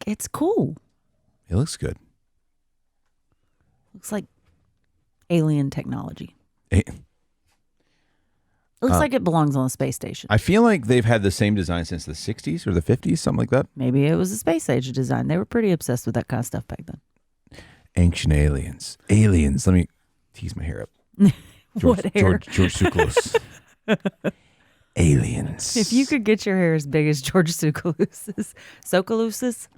it's cool. It looks good. Looks like alien technology. It looks like it belongs on a space station. I feel like they've had the same design since the 60s or the 50s, something like that. Maybe it was a space age design. They were pretty obsessed with that kind of stuff back then. Ancient aliens. Aliens. Let me tease my hair up. What hair? George Tsoukalos. Aliens. If you could get your hair as big as George Tsoukalos's. Tsoukalos.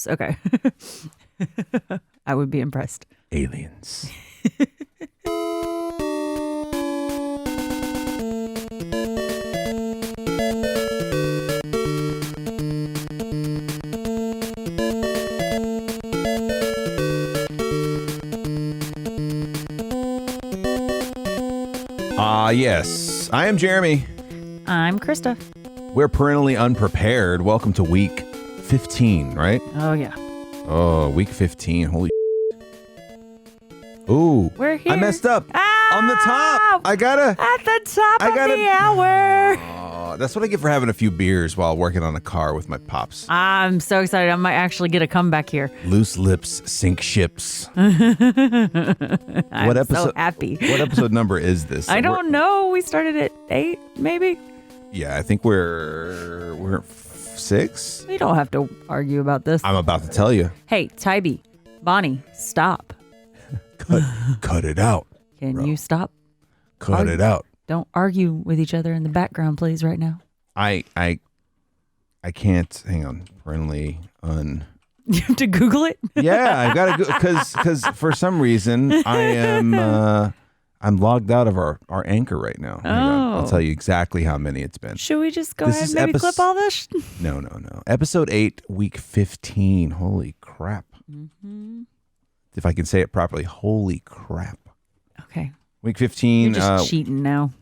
Okay. I would be impressed. Aliens. Yes. I am Jeremy. I'm Krista. We're parentally unprepared. Welcome to week 15, right? Oh, yeah. Oh, week 15. Holy Ooh. We're here. I messed up. On the top. I gotta. At the top of the hour. Oh, that's what I get for having a few beers while working on a car with my pops. I'm so excited. I might actually get a comeback here. Loose lips sink ships. I'm What so happy. What episode number is this? I don't know. We started at 8, maybe. Yeah, I think we're 6. We don't have to argue about this. I'm about to tell you. Hey, Tybee, Bonnie, stop. Cut it out. Can you stop? Cut it out. Don't argue with each other in the background, please, right now. I can't. Hang on. Parentally You have to Google it? Yeah, I gotta go because for some reason I am I'm logged out of our anchor right now. Hang on. I'll tell you exactly how many it's been. Should we just go ahead and maybe clip all this? No. Episode 8, week 15. Holy crap. Mm-hmm. If I can say it properly, holy crap. Okay. Week 15. You're just cheating now.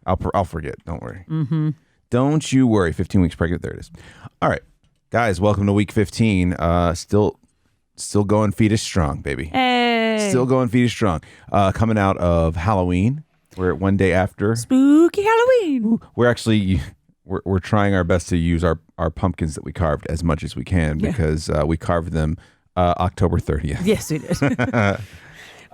I'll forget. Don't worry. Mm-hmm. Don't you worry. 15 weeks pregnant. There it is. All right. Guys, welcome to week 15. Still going fetus strong, baby. Hey. Still going fetus strong. Coming out of Halloween. We're one day after. Spooky Halloween. Ooh, we're trying our best to use our pumpkins that we carved as much as we can because we carved them October 30th. Yes, we did.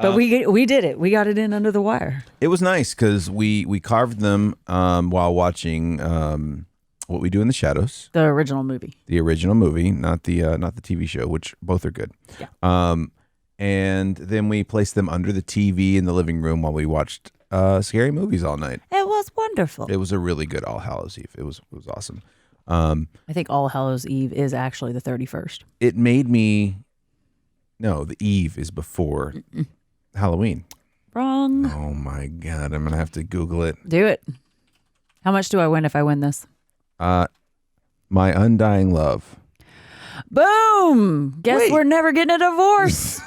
But we did it. We got it in under the wire. It was nice because we carved them while watching What We Do in the Shadows. The original movie. The original movie, not the TV show, which both are good. Yeah. And then we placed them under the TV in the living room while we watched scary movies all night. It was wonderful. It was a really good All Hallows Eve. It was awesome. I think All Hallows Eve is actually the 31st. It made me... No, the Eve is before Halloween. Wrong. Oh my God, I'm going to have to Google it. Do it. How much do I win if I win this? My Undying Love. Boom! Guess we're never getting a divorce.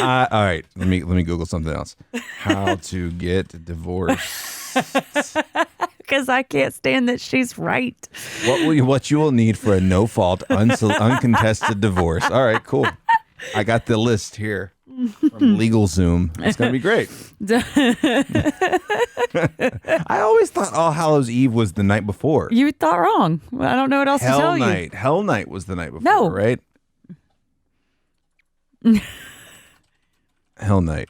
All right, let me Google something else. How to get divorced? Because I can't stand that she's right. What you will need for a no fault uncontested divorce? All right, cool. I got the list here from LegalZoom. It's gonna be great. I always thought All Hallows Eve was the night before. You thought wrong. I don't know what else to tell you. Hell Night was the night before, no. Right? Hell Night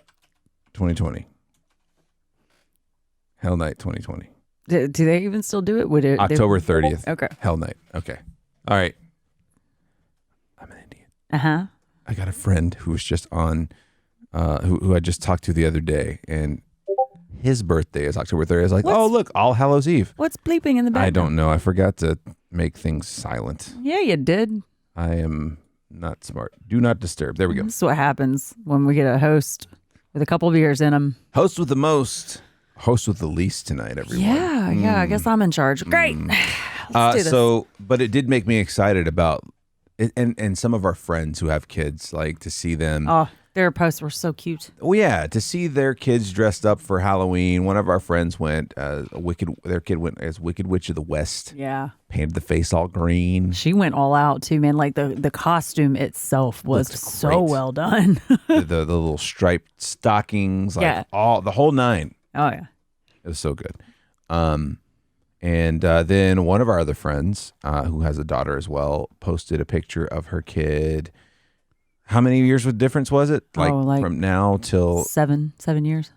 2020. Hell Night 2020. Do they even still do it? October 30th. Okay. Hell Night. Okay. All right. I'm an Indian. Uh-huh. I got a friend who was just on, who I just talked to the other day, and his birthday is October 30th. I was like, oh, look, All Hallows Eve. What's bleeping in the background? I don't know. I forgot to make things silent. Yeah, you did. I am not smart. Do not disturb. There we go. This is what happens when we get a host with a couple beers in them. Host with the most. Host with the least tonight, everyone. Yeah. I guess I'm in charge. Great. Let's do this. But it did make me excited about it, and some of our friends who have kids, like to see them. Oh, their posts were so cute. Oh yeah, to see their kids dressed up for Halloween. One of our friends went their kid went as Wicked Witch of the West. Yeah. Painted the face all green. She went all out too, man. Like the costume itself was so well done. the little striped stockings, the whole nine. Oh yeah. It was so good. And then one of our other friends, who has a daughter as well, posted a picture of her kid. How many years of difference was it? Like from now till 7 years.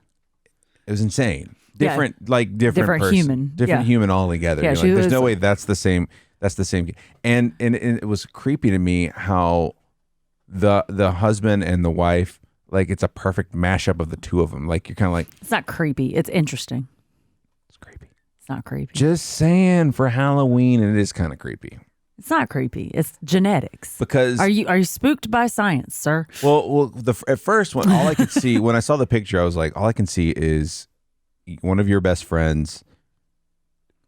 It was insane. Different person, human, different human altogether. Yeah, There's no way that's the same. That's the same. And it was creepy to me how the husband and the wife, like it's a perfect mashup of the two of them. Like you're kind of like, it's not creepy. It's interesting. It's creepy. It's not creepy. Just saying, for Halloween, it is kind of creepy. It's not creepy. It's genetics. Because are you spooked by science, sir? Well, at first, when all I could see when I saw the picture, I was like, all I can see is one of your best friends.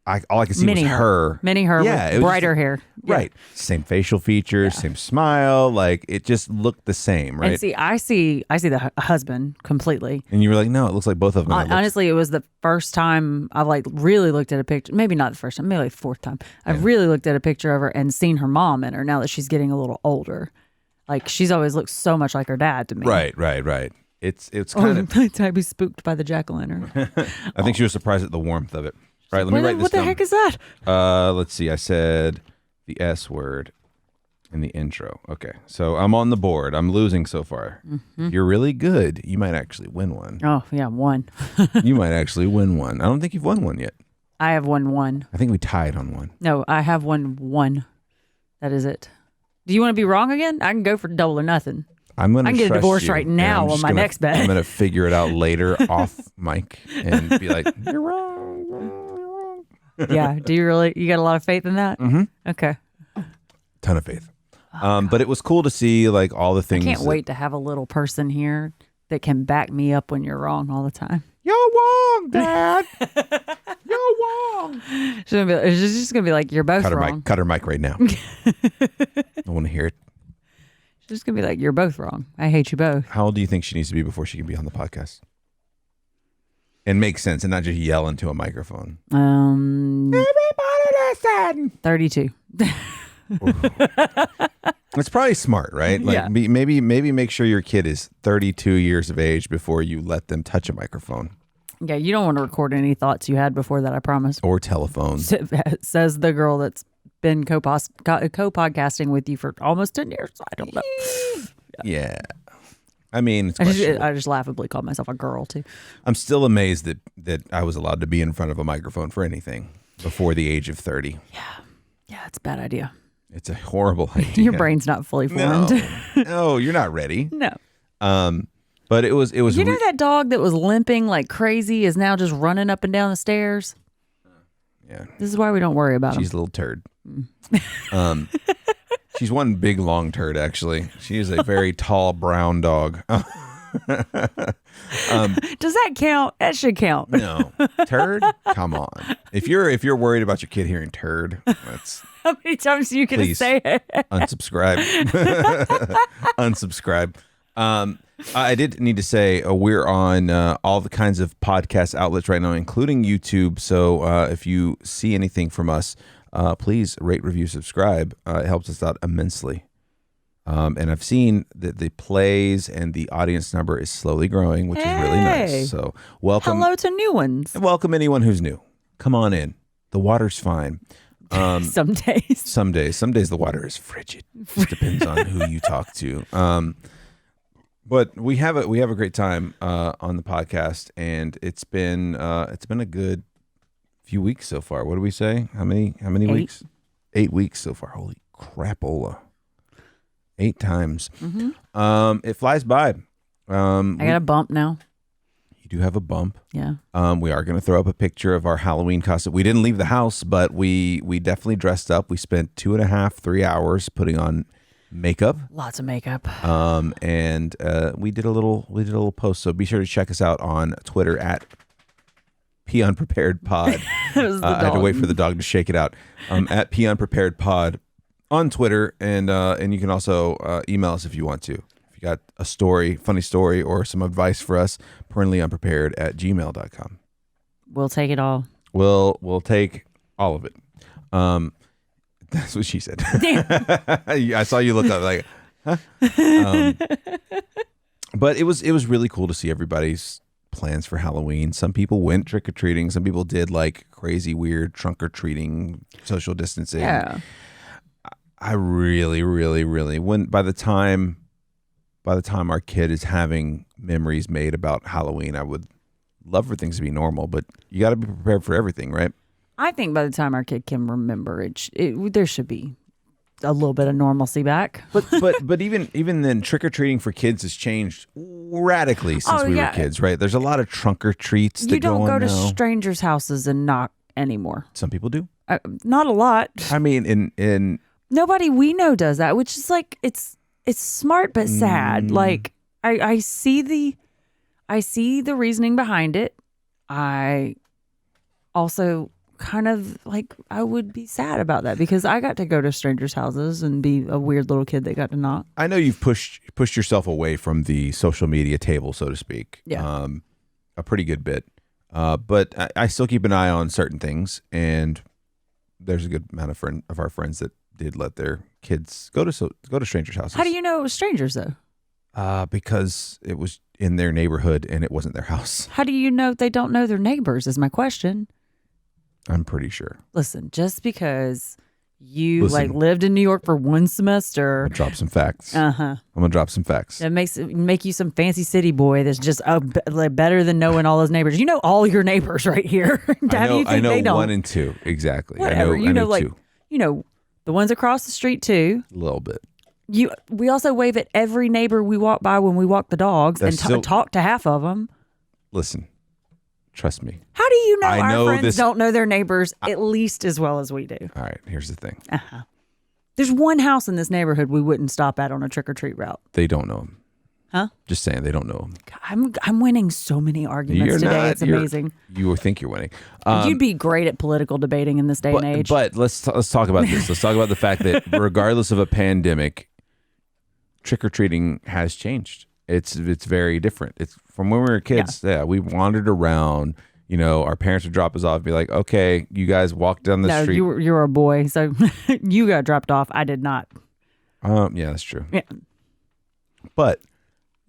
All I could see was her. Mini her with brighter hair. Right. Same facial features, same smile. Like it just looked the same, right? And see, I see the husband completely. And you were like, no, it looks like both of them. Honestly, it was the first time I like really looked at a picture. Maybe not the first time, maybe like the fourth time. I really looked at a picture of her and seen her mom in her now that she's getting a little older. Like she's always looked so much like her dad to me. Right. It's kind of. I'd be spooked by the jack-o'-lantern. I think she was surprised at the warmth of it. All right, let me write this What the down. heck is that? Let's see. I said the S word in the intro. Okay, so I'm on the board. I'm losing so far. Mm-hmm. You're really good. You might actually win one. Oh, yeah, one. You might actually win one. I don't think you've won one yet. I have won one. I think we tied on one. No, I have won one. That is it. Do you want to be wrong again? I can go for double or nothing. I can get a divorce right now on my next bet. I'm going to figure it out later off mic and be like, you're wrong. Yeah. Do you really? You got a lot of faith in that? Mm-hmm. Okay. Ton of faith. But it was cool to see like all the things. I can't wait to have a little person here that can back me up when you're wrong all the time. You're wrong, Dad. You're wrong. It's just gonna be like you're both wrong. Cut her mic right now. I want to hear it. She's just gonna be like, you're both wrong. I hate you both. How old do you think she needs to be before she can be on the podcast? And make sense and not just yell into a microphone. Everybody listen. 32. It's probably smart, right? Like maybe make sure your kid is 32 years of age before you let them touch a microphone. Yeah, you don't want to record any thoughts you had before that, I promise. Or telephones. Says the girl that's been co-podcasting with you for almost 10 years. I don't know. Yeah. I mean, it's I just laughably called myself a girl, too. I'm still amazed that I was allowed to be in front of a microphone for anything before the age of 30. Yeah, it's a bad idea. It's a horrible idea. Your brain's not fully formed. No, you're not ready. No. But it was. You know that dog that was limping like crazy is now just running up and down the stairs? Yeah. This is why we don't worry about She's a little turd. She's one big long turd, actually. She is a very tall brown dog. Does that count? That should count. No. Turd? Come on. If you're worried about your kid hearing turd, that's how many times are you gonna say it? Unsubscribe. Unsubscribe. I did need to say we're on all the kinds of podcast outlets right now, including YouTube. So if you see anything from us, please rate, review, subscribe. It helps us out immensely. And I've seen that the plays and the audience number is slowly growing, which is really nice. So welcome. Hello to new ones. Welcome anyone who's new. Come on in. The water's fine. Some days. Some days the water is frigid. Just depends on who you talk to. But we have a great time on the podcast, and it's been a good few weeks so far. What do we say? How many 8 weeks? 8 weeks so far. Holy crapola! 8 times. Mm-hmm. It flies by. I got a bump now. You do have a bump. Yeah. We are going to throw up a picture of our Halloween costume. We didn't leave the house, but we definitely dressed up. We spent 2.5-3 hours putting on makeup. Lots of makeup. And we did a little post. So be sure to check us out on Twitter at PUnpreparedPod. I had to wait for the dog to shake it out. At PUnpreparedPod on Twitter, and you can also email us if you want to. If you got a story, funny story, or some advice for us, parentallyunprepared@gmail.com. We'll take it all. We'll take all of it. That's what she said. I saw you look up like, huh? But it was really cool to see everybody's plans for Halloween. Some people went trick or treating. Some people did like crazy, weird trunk or treating, social distancing. Yeah. I really, really, really, by the time our kid is having memories made about Halloween, I would love for things to be normal, but you got to be prepared for everything, right? I think by the time our kid can remember there should be a little bit of normalcy back. But even then, trick or treating for kids has changed radically since we were kids, right? There's a lot of trunk or treats that you don't go to now. strangers' houses and knock anymore. Some people do. Not a lot. I mean, in nobody we know does that, which is like it's smart but sad. Like I see the reasoning behind it. I also kind of like I would be sad about that because I got to go to strangers' houses and be a weird little kid that got to knock. I know you've pushed yourself away from the social media table, so to speak. Yeah. A pretty good bit. But I still keep an eye on certain things, and there's a good amount of our friends that did let their kids go to strangers' houses. How do you know it was strangers though? Because it was in their neighborhood and it wasn't their house. How do you know they don't know their neighbors is my question. I'm pretty sure. Listen, just because you lived in New York for one semester. I'm gonna drop some facts. I'm gonna drop some facts. That make you some fancy city boy that's just better than knowing all his neighbors. You know all your neighbors right here. I know 1 and 2 exactly. Whatever. I know like 2. You know the ones across the street too. A little bit. We also wave at every neighbor we walk by when we walk the dogs and talk to half of them. Listen, trust me. How do you know our friends don't know their neighbors at least as well as we do? All right, here's the thing. There's one house in this neighborhood we wouldn't stop at on a trick-or-treat route. They don't know him. Huh? Just saying, they don't know him. I'm winning so many arguments today. It's amazing. You think you're winning. You'd be great at political debating in this day and age. But let's talk about this. Let's talk about the fact that regardless of a pandemic, trick-or-treating has changed. It's very different. It's from when we were kids. Yeah, we wandered around. You know, our parents would drop us off and be like, okay, you guys walk down the street. No, you were a boy, so you got dropped off. I did not. Yeah, that's true. Yeah. But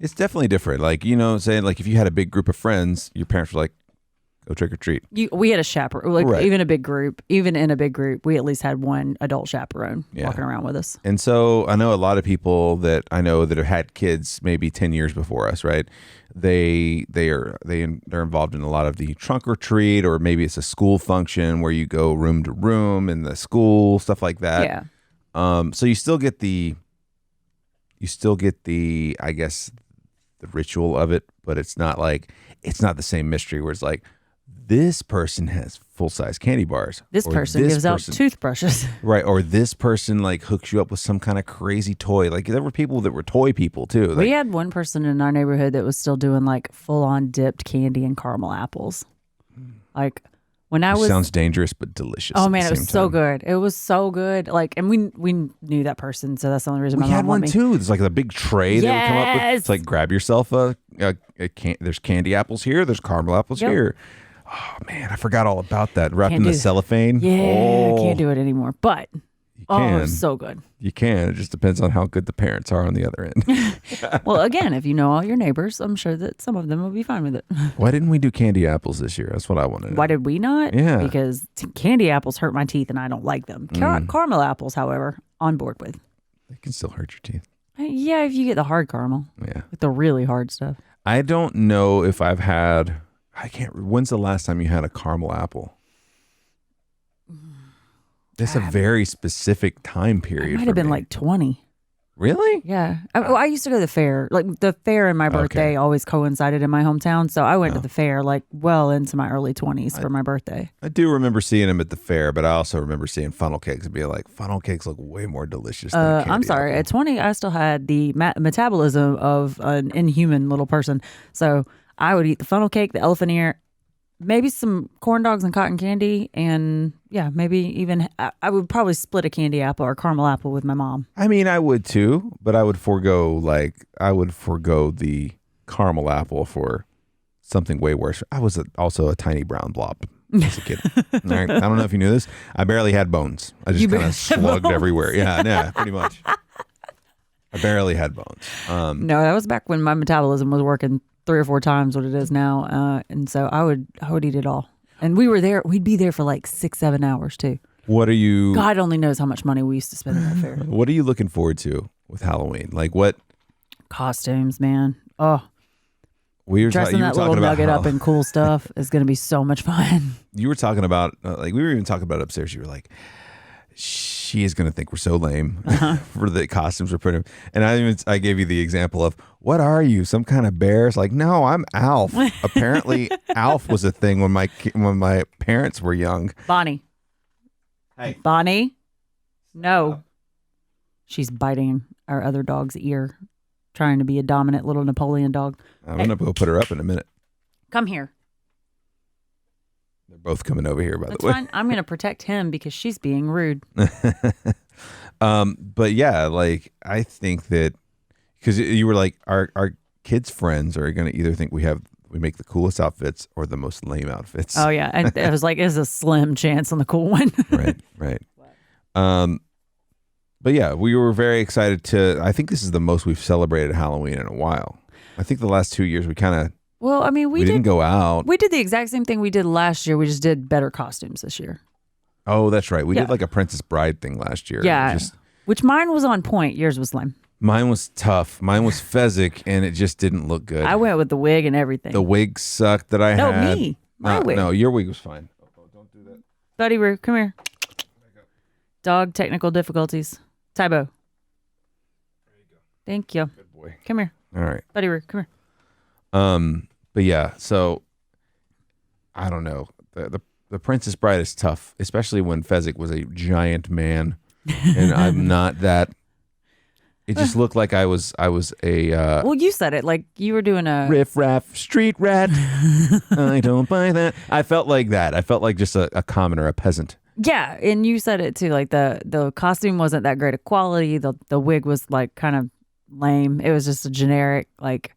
it's definitely different. Like, you know, saying like if you had a big group of friends, your parents were like, go trick or treat. We had a chaperone, like right. even in a big group, we at least had one adult chaperone walking around with us. And so I know a lot of people that have had kids maybe 10 years before us, right? They're involved in a lot of the trunk or treat, or maybe it's a school function where you go room to room in the school, stuff like that. Yeah. So you still get the I guess the ritual of it, but it's not the same mystery where it's like, this person has full-size candy bars. This person gives out toothbrushes. Right. Or this person like hooks you up with some kind of crazy toy. Like there were people that were toy people too. We had one person in our neighborhood that was still doing like full-on dipped candy and caramel apples. Like when I was... Sounds dangerous but delicious. Oh man, it was so good. It was so good. Like, and we knew that person, so that's the only reason my mom had one let me. too. There's like a big tray that would come up with. It's like grab yourself there's candy apples here. There's caramel apples here. Oh man, I forgot all about that. Wrapped in the cellophane. Yeah, I can't do it anymore. But it was so good. You can. It just depends on how good the parents are on the other end. Well, again, if you know all your neighbors, I'm sure that some of them will be fine with it. Why didn't we do candy apples this year? That's what I want to know. Why did we not? Yeah. Because candy apples hurt my teeth and I don't like them. Caramel apples, however, on board with. They can still hurt your teeth. Yeah, if you get the hard caramel. Yeah. With the really hard stuff. I don't know if I've had... When's the last time you had a caramel apple? That's a very specific time period. It might have been like 20. Really? Yeah. I used to go to the fair. Like the fair and my birthday always coincided in my hometown. So I went to the fair like well into my early 20s for my birthday. I do remember seeing them at the fair, but I also remember seeing funnel cakes and being like, funnel cakes look way more delicious than a candy I'm sorry. apple. At 20, I still had the metabolism of an inhuman little person. So I would eat the funnel cake, the elephant ear, maybe some corn dogs and cotton candy, and maybe even I would probably split a candy apple or caramel apple with my mom. I mean, I would too, but I would forego the caramel apple for something way worse. I was also a tiny brown blob as a kid. All right? I don't know if you knew this. I barely had bones. I just kind of slugged everywhere. Yeah, pretty much. I barely had bones. No, that was back when my metabolism was working 3 or 4 times what it is now. And so I would eat it all. And we'd be there for like 6-7 hours too. What are you? God only knows how much money we used to spend at that fair. What are you looking forward to with Halloween? Like what? Costumes, man. Oh, We were dressing that little nugget up in cool stuff is going to be so much fun. You were talking about like we were even talking about upstairs. You were like, she is going to think we're so lame for the costumes we're putting. And I gave you the example of, what are you? Some kind of bear? It's like, no, I'm Alf. Apparently, Alf was a thing when my parents were young. Bonnie. Hey, Bonnie. No. She's biting our other dog's ear, trying to be a dominant little Napoleon dog. I'm going to go put her up in a minute. Come here. They're both coming over here, by That's the way. fine. I'm going to protect him because she's being rude. But yeah, like I think that because you were like our kids' friends are going to either think we make the coolest outfits or the most lame outfits. Oh yeah, and it was like it's a slim chance on the cool one. Right. But yeah, we were very excited to. I think this is the most we've celebrated Halloween in a while. I think the last 2 years we kind of. Well, I mean, we didn't go out. We did the exact same thing we did last year. We just did better costumes this year. Oh, that's right. We did like a Princess Bride thing last year. Yeah. Which mine was on point. Yours was lame. Mine was tough. Mine was Fezzik, and it just didn't look good. I went with the wig and everything. The wig sucked that I had. No, me. My wig. No, your wig was fine. Oh, don't do that. Buddy Roo, come here. Dog technical difficulties. Tybo. There you go. Thank you. Good boy. Come here. All right. Buddy Roo, come here. But yeah, so I don't know. The Princess Bride is tough, especially when Fezzik was a giant man, and I'm not that. It just looked like I was a well, you said it like you were doing a riff raff street rat. I don't buy that. I felt like that. I felt like just a commoner, a peasant. Yeah, and you said it too. Like the costume wasn't that great of quality. The wig was like kind of lame. It was just a generic like.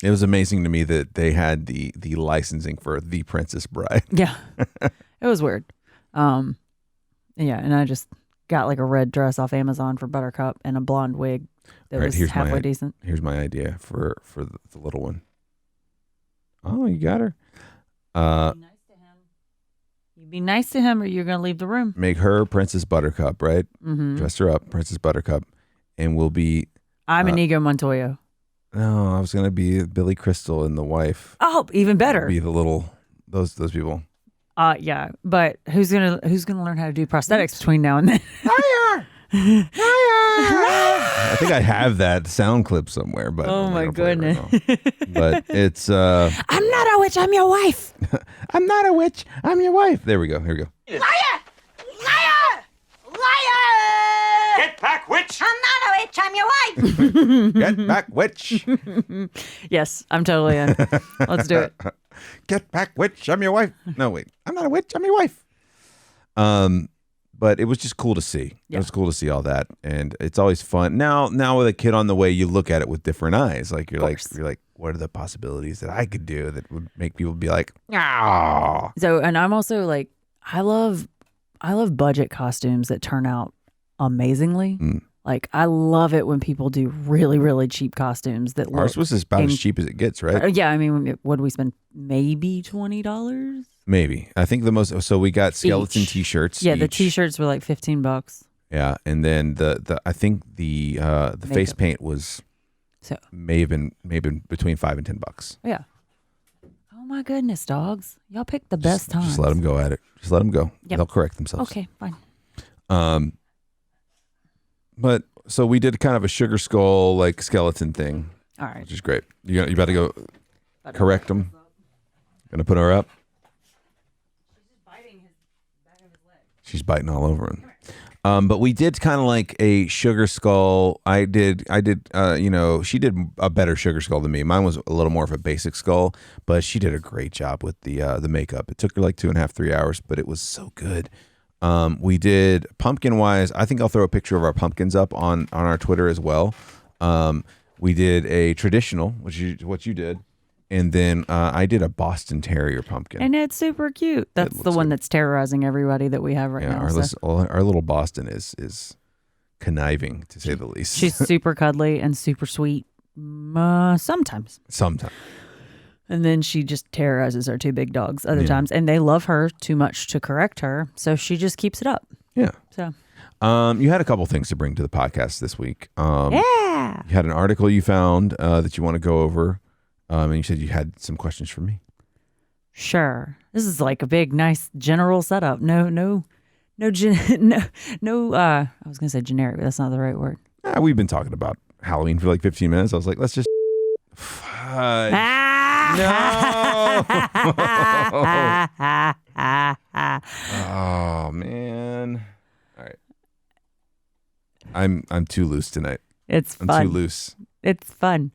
It was amazing to me that they had the licensing for The Princess Bride. Yeah, it was weird. Yeah, and I just got like a red dress off Amazon for Buttercup and a blonde wig that was halfway decent. Here's my idea for the little one. Oh, you got her. Be nice to him. You be nice to him, or you're gonna leave the room. Make her Princess Buttercup, right? Mm-hmm. Dress her up, Princess Buttercup, and we'll be. I'm Inigo Montoya. No, I was gonna be Billy Crystal and the wife. Oh, even better. Be the little those people. Yeah, but who's gonna learn how to do prosthetics between now and then? Hiya! Hiya! I think I have that sound clip somewhere, but oh my goodness! But it's I'm not a witch. I'm your wife. I'm not a witch. I'm your wife. There we go. Here we go. Liar! Liar! Liar! Get back, witch! I'm not a witch, I'm your wife! Get back, witch! Yes, I'm totally in. Let's do it. Get back, witch! I'm your wife. No, wait, I'm not a witch. I'm your wife. But it was just cool to see. Yeah. It was cool to see all that, and it's always fun. Now with a kid on the way, you look at it with different eyes. Like you're like, what are the possibilities that I could do that would make people be like, ah? So, and I'm also like, I love budget costumes that turn out amazingly. Like I love it when people do really, really cheap costumes that look. Ours was about as cheap as it gets, right? Yeah, I mean, what did we spend? Maybe $20. Maybe. I think the most. So we got skeleton Each. T-shirts. Yeah, the each. T-shirts were like $15. Yeah, and then the I think the face paint was may have been between $5 and $10. Yeah. Oh my goodness, dogs! Y'all picked the best times. Just let them go at it. Just let them go. Yep. They'll correct themselves. Okay, fine. But so we did kind of a sugar skull like skeleton thing. All right. Which is great. You about to go correct them? Gonna put her up? She's biting all over him. But we did kind of like a sugar skull. I did. She did a better sugar skull than me. Mine was a little more of a basic skull, but she did a great job with the makeup. It took her like 2.5, 3 hours, but it was so good. We did pumpkin wise. I think I'll throw a picture of our pumpkins up on our Twitter as well. We did a traditional, which what you did. And then I did a Boston Terrier pumpkin. And it's super cute. That's the one that's terrorizing everybody that we have right now. Our little Boston is conniving, to say the least. She's super cuddly and super sweet. Sometimes. And then she just terrorizes our two big dogs other times. And they love her too much to correct her. So she just keeps it up. Yeah. So. You had a couple things to bring to the podcast this week. Yeah. You had an article you found that you want to go over. And you said you had some questions for me. Sure. This is like a big, nice general setup. I was going to say generic, but that's not the right word. We've been talking about Halloween for like 15 minutes. I was like, let's just. Fudge. No. Oh man. All right. I'm too loose tonight. It's fun. I'm too loose. It's fun.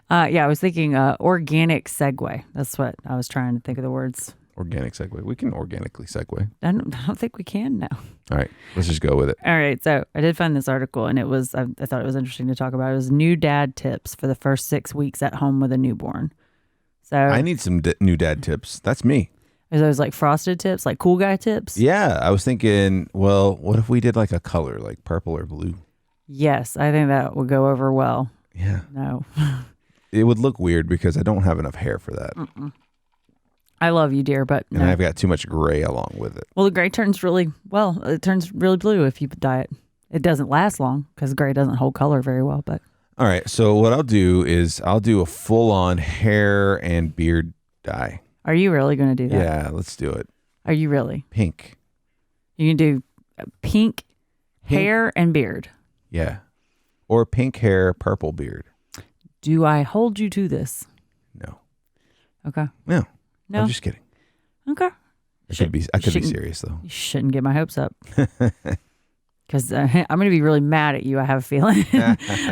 I was thinking organic segue. That's what I was trying to think of the words. Organic segue. We can organically segue. I don't think we can now. All right. Let's just go with it. All right. So I did find this article, and it was I thought it was interesting to talk about. It was new dad tips for the first 6 weeks at home with a newborn. So I need some new dad tips. That's me. Are those like frosted tips, like cool guy tips? Yeah. I was thinking, well, what if we did like a color, like purple or blue? Yes. I think that would go over well. Yeah. No. It would look weird because I don't have enough hair for that. I love you, dear, but and I've got too much gray along with it. Well, the gray turns really blue if you dye it. It doesn't last long because gray doesn't hold color very well. But all right, so what I'll do is I'll do a full-on hair and beard dye. Are you really going to do that? Yeah, let's do it. Are you really? Pink. You can do pink hair and beard. Yeah, or pink hair, purple beard. Do I hold you to this? No. Okay. No. No. I'm just kidding. Okay. I could be serious though. You shouldn't get my hopes up. Because I'm going to be really mad at you, I have a feeling.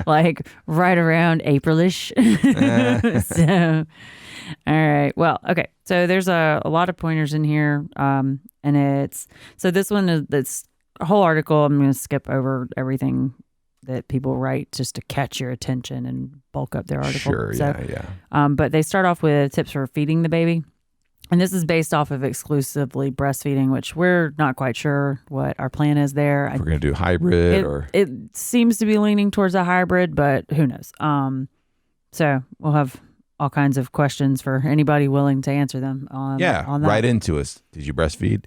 Like right around April-ish. So, all right. Well, okay. So there's a lot of pointers in here. And this one is this whole article. I'm going to skip over everything that people write just to catch your attention and bulk up their article. Sure, yeah. But they start off with tips for feeding the baby. And this is based off of exclusively breastfeeding, which we're not quite sure what our plan is there. If we're going to do hybrid it seems to be leaning towards a hybrid, but who knows? So we'll have all kinds of questions for anybody willing to answer them on that. Right into us. Did you breastfeed?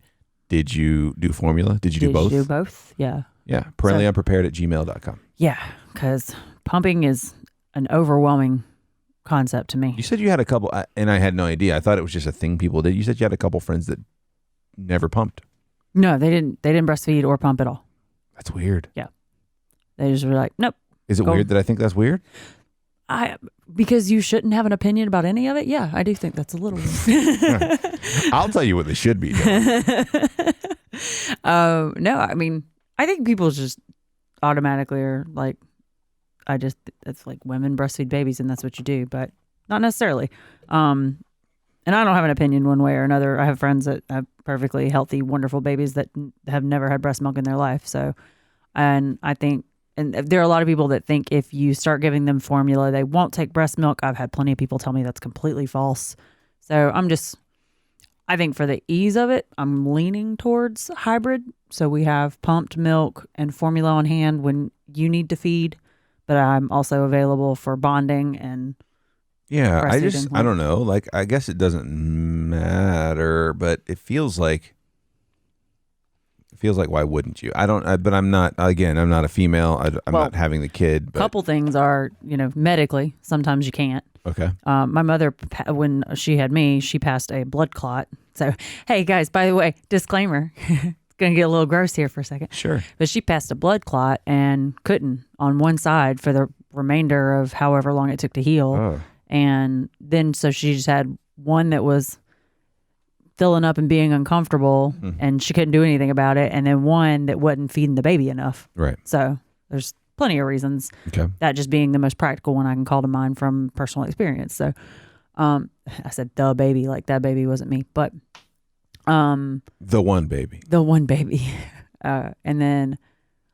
Did you do formula? Did you do both? Did you do both? Yeah. Yeah. Parentallyunprepared@gmail.com. Yeah, because pumping is an overwhelming concept to me. You said you had a couple, and I had no idea. I thought it was just a thing people did. You said you had a couple friends that never pumped. No, they didn't breastfeed or pump at all. That's weird. Yeah. They just were like, nope. Is it weird that I think that's weird? Because you shouldn't have an opinion about any of it. Yeah, I do think that's a little weird. I'll tell you what they should be doing. No, I mean, I think people just automatically are like, it's like women breastfeed babies and that's what you do, but not necessarily. And I don't have an opinion one way or another. I have friends that have perfectly healthy, wonderful babies that have never had breast milk in their life. So, and I think, and there are a lot of people that think if you start giving them formula, they won't take breast milk. I've had plenty of people tell me that's completely false. So I think for the ease of it, I'm leaning towards hybrid. So we have pumped milk and formula on hand when you need to feed, but I'm also available for bonding and breastfeeding. I don't know. Like, I guess it doesn't matter, but it feels like why wouldn't you? But I'm not a female. I'm not having the kid. But. Couple things are, medically, sometimes you can't. Okay. My mother, when she had me, she passed a blood clot. So, hey guys, by the way, disclaimer, it's going to get a little gross here for a second. Sure. But she passed a blood clot and couldn't on one side for the remainder of however long it took to heal. Oh. And then, so she just had one that was filling up and being uncomfortable and she couldn't do anything about it. And then one that wasn't feeding the baby enough. Right. So there's plenty of reasons. Okay. That just being the most practical one I can call to mind from personal experience. So, I said the baby, like that baby wasn't me, but, the one baby. And then,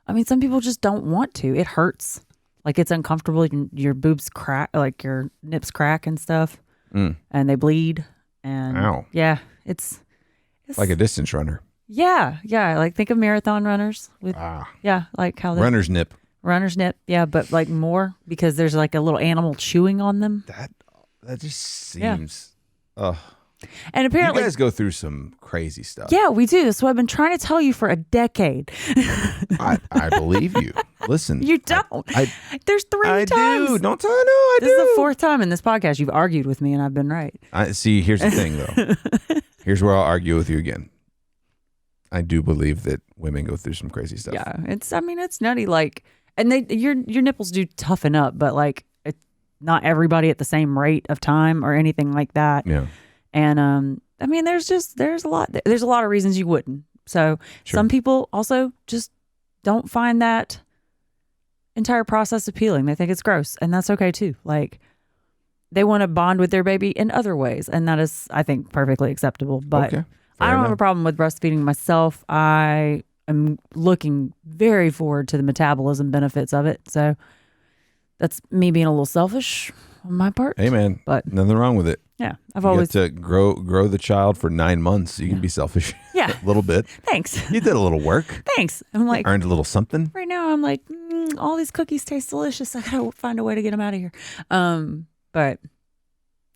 I mean, some people just don't want to. It hurts. Like it's uncomfortable. Your boobs crack, like your nips crack and stuff, and they bleed. And ow. Yeah, it's like a distance runner. Yeah. Like think of marathon runners with yeah, like how runner's nip. Yeah, but like more because there's like a little animal chewing on them. That just seems Oh, And you apparently, guys go through some crazy stuff. yeah, we do. That's what I've been trying to tell you for a decade. I believe you. Listen, You don't. There's three I times. do. Don't I know? I This do. is the fourth time in this podcast you've argued with me, and I've been right. I see. Here's the thing, though. Here's where I'll argue with you again. I do believe that women go through some crazy stuff. Yeah, it's nutty. Like, and your nipples do toughen up, but like, it's not everybody at the same rate of time or anything like that. Yeah. And I mean, there's a lot of reasons you wouldn't. So Sure. some people also just don't find that entire process appealing. They think it's gross, and that's okay too. Like, they want to bond with their baby in other ways, and that is, I think, perfectly acceptable. But Okay. I don't have a enough. problem with breastfeeding myself. I am looking very forward to the metabolism benefits of it. So that's me being a little selfish on my part. Hey, man. But Nothing wrong with it. yeah, I've You always get to grow the child for 9 months. You can be selfish yeah. a little bit. Thanks, You did a little work. thanks. I'm like Earned a little something. right now. I'm like all these cookies taste delicious. I gotta find a way to get them out of here. But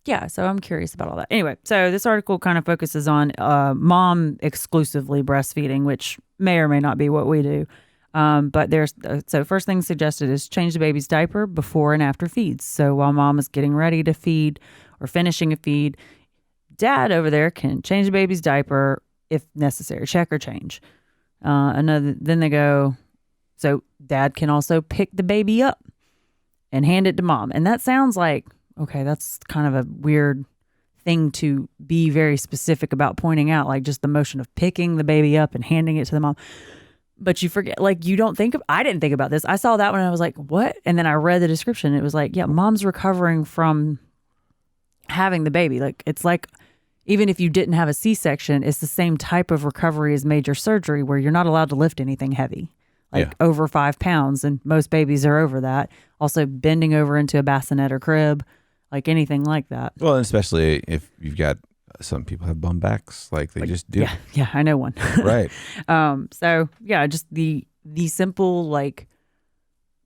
yeah, so I'm curious about all that. Anyway, so this article kind of focuses on mom exclusively breastfeeding, which may or may not be what we do. But there's so first thing suggested is change the baby's diaper before and after feeds. So while mom is getting ready to feed or finishing a feed, dad over there can change the baby's diaper if necessary, check or change. Then they go, so dad can also pick the baby up and hand it to mom. And that sounds like, okay, that's kind of a weird thing to be very specific about pointing out, like just the motion of picking the baby up and handing it to the mom. But you forget, like, I didn't think about this. I saw that one and I was like, what? And then I read the description. It was like, yeah, mom's recovering from having the baby. Like, it's like, even if you didn't have a C-section, it's the same type of recovery as major surgery where you're not allowed to lift anything heavy, like over 5 pounds. And most babies are over that. Also bending over into a bassinet or crib, like anything like that. Well, and especially if you've got some people have bum backs, like they just do. Yeah, I know one. Right. So yeah, just the simple, like,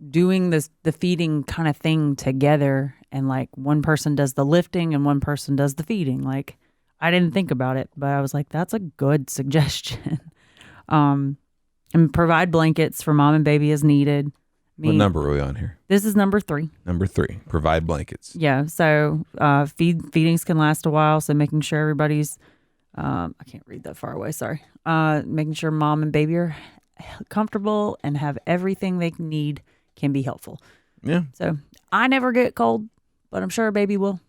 doing the feeding kind of thing together, and like one person does the lifting and one person does the feeding. Like, I didn't think about it, but I was like, that's a good suggestion. And provide blankets for mom and baby as needed. What number are we on here? This is number 3. Number 3. Provide blankets. Yeah. So feedings can last a while. So making sure everybody's, I can't read that far away. Sorry. Making sure mom and baby are comfortable and have everything they need can be helpful. Yeah. So I never get cold, but I'm sure a baby will.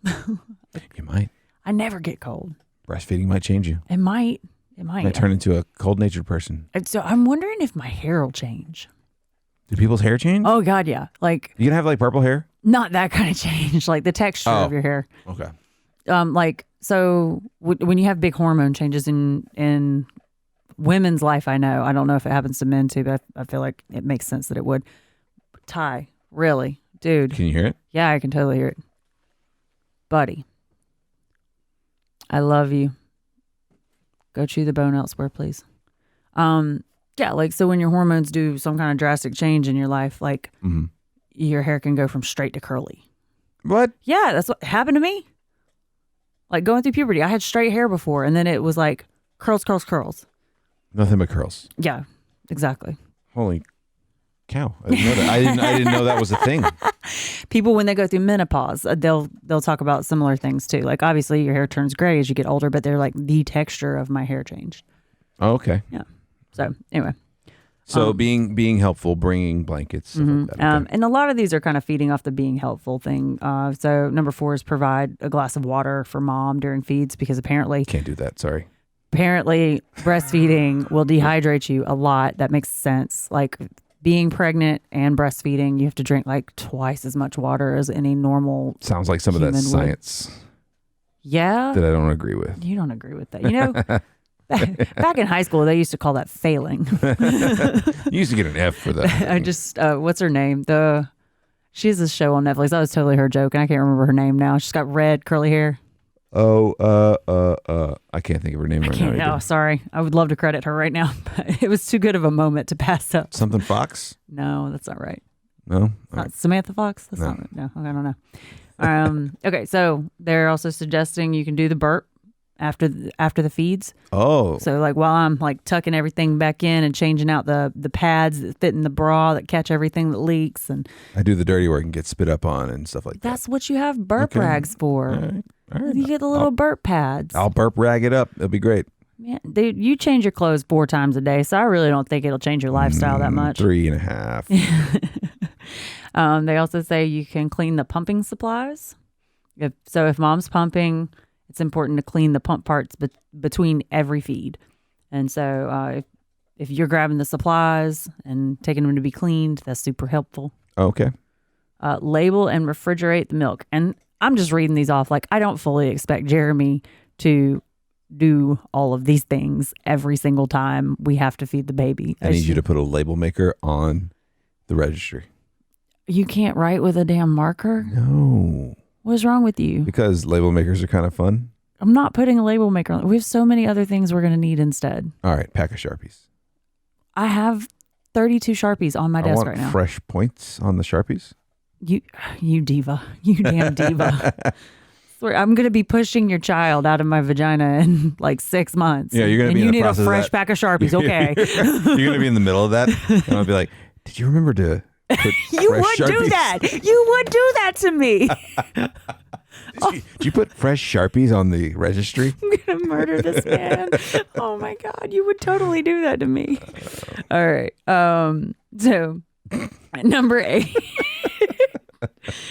You might. I never get cold. Breastfeeding might change you. It might. It might. Might turn into a cold-natured person. And so I'm wondering if my hair will change. Do people's hair change? Oh God, yeah. Like, You gonna have like purple hair? not that kind of change, like the texture of your hair. Okay. Like, so when you have big hormone changes in women's life, I don't know if it happens to men too, but I feel like it makes sense that it would. Ty, really, dude? Can you hear it? Yeah, I can totally hear it, buddy. I love you. Go chew the bone elsewhere, please. Yeah, like, so when your hormones do some kind of drastic change in your life, like, your hair can go from straight to curly. What? Yeah, that's what happened to me. Like, going through puberty, I had straight hair before, and then it was like curls, curls, curls. Nothing but curls. Yeah, exactly. Holy cow! I didn't know that. I didn't know that was a thing. People, when they go through menopause, they'll talk about similar things too. Like, obviously, your hair turns gray as you get older, but they're like, the texture of my hair changed. Oh, okay. Yeah. So anyway. So being helpful, bringing blankets. Stuff like that. Okay. And a lot of these are kind of feeding off the being helpful thing. So number 4 is provide a glass of water for mom during feeds, because apparently Can't do that. Sorry. breastfeeding will dehydrate you a lot. That makes sense. Like, being pregnant and breastfeeding, you have to drink like twice as much water as any normal. Sounds like some of that human would. science Yeah. that I don't agree with. You don't agree with that. You know, back in high school, they used to call that failing. You used to get an F for that. I just, what's her name? She has this show on Netflix. That was totally her joke, and I can't remember her name now. She's got red curly hair. Oh, I can't think of her name right now. No, either. sorry. I would love to credit her right now, but it was too good of a moment to pass up. Something Fox? No, that's not right. No. Not Samantha Fox? That's No. not right. No, I don't know. Okay, so they're also suggesting you can do the burp after the feeds. Oh, So like while I'm like tucking everything back in and changing out the pads that fit in the bra that catch everything that leaks, and I do the dirty work and get spit up on and stuff like that. that's what you have burp Okay. rags for. All right. You get the little burp pads. I'll burp rag it up. It'll be great. Man, dude, you change your clothes 4 times a day, so I really don't think it'll change your lifestyle that much. 3.5. They also say you can clean the pumping supplies. If mom's pumping, it's important to clean the pump parts between every feed. And so if you're grabbing the supplies and taking them to be cleaned, that's super helpful. Okay. Label and refrigerate the milk. And I'm just reading these off. Like, I don't fully expect Jeremy to do all of these things every single time we have to feed the baby. I need you to put a label maker on the registry. You can't write with a damn marker? No. What's wrong with you? Because label makers are kind of fun. I'm not putting a label maker on. We have so many other things we're going to need instead. All right. Pack of Sharpies. I have 32 Sharpies on my I desk want right now. fresh points on the Sharpies. You diva. You damn diva. Swear, I'm going to be pushing your child out of my vagina in like 6 months. Yeah, you're going to be and in you the need a process of fresh that. pack of Sharpies. Okay. You're going to be in the middle of that. And I'll be like, did you remember to put You fresh would do Sharpies? that. You would do that to me. Did you put fresh Sharpies on the registry? I'm going to murder this man. Oh my God. You would totally do that to me. All right. So number 8.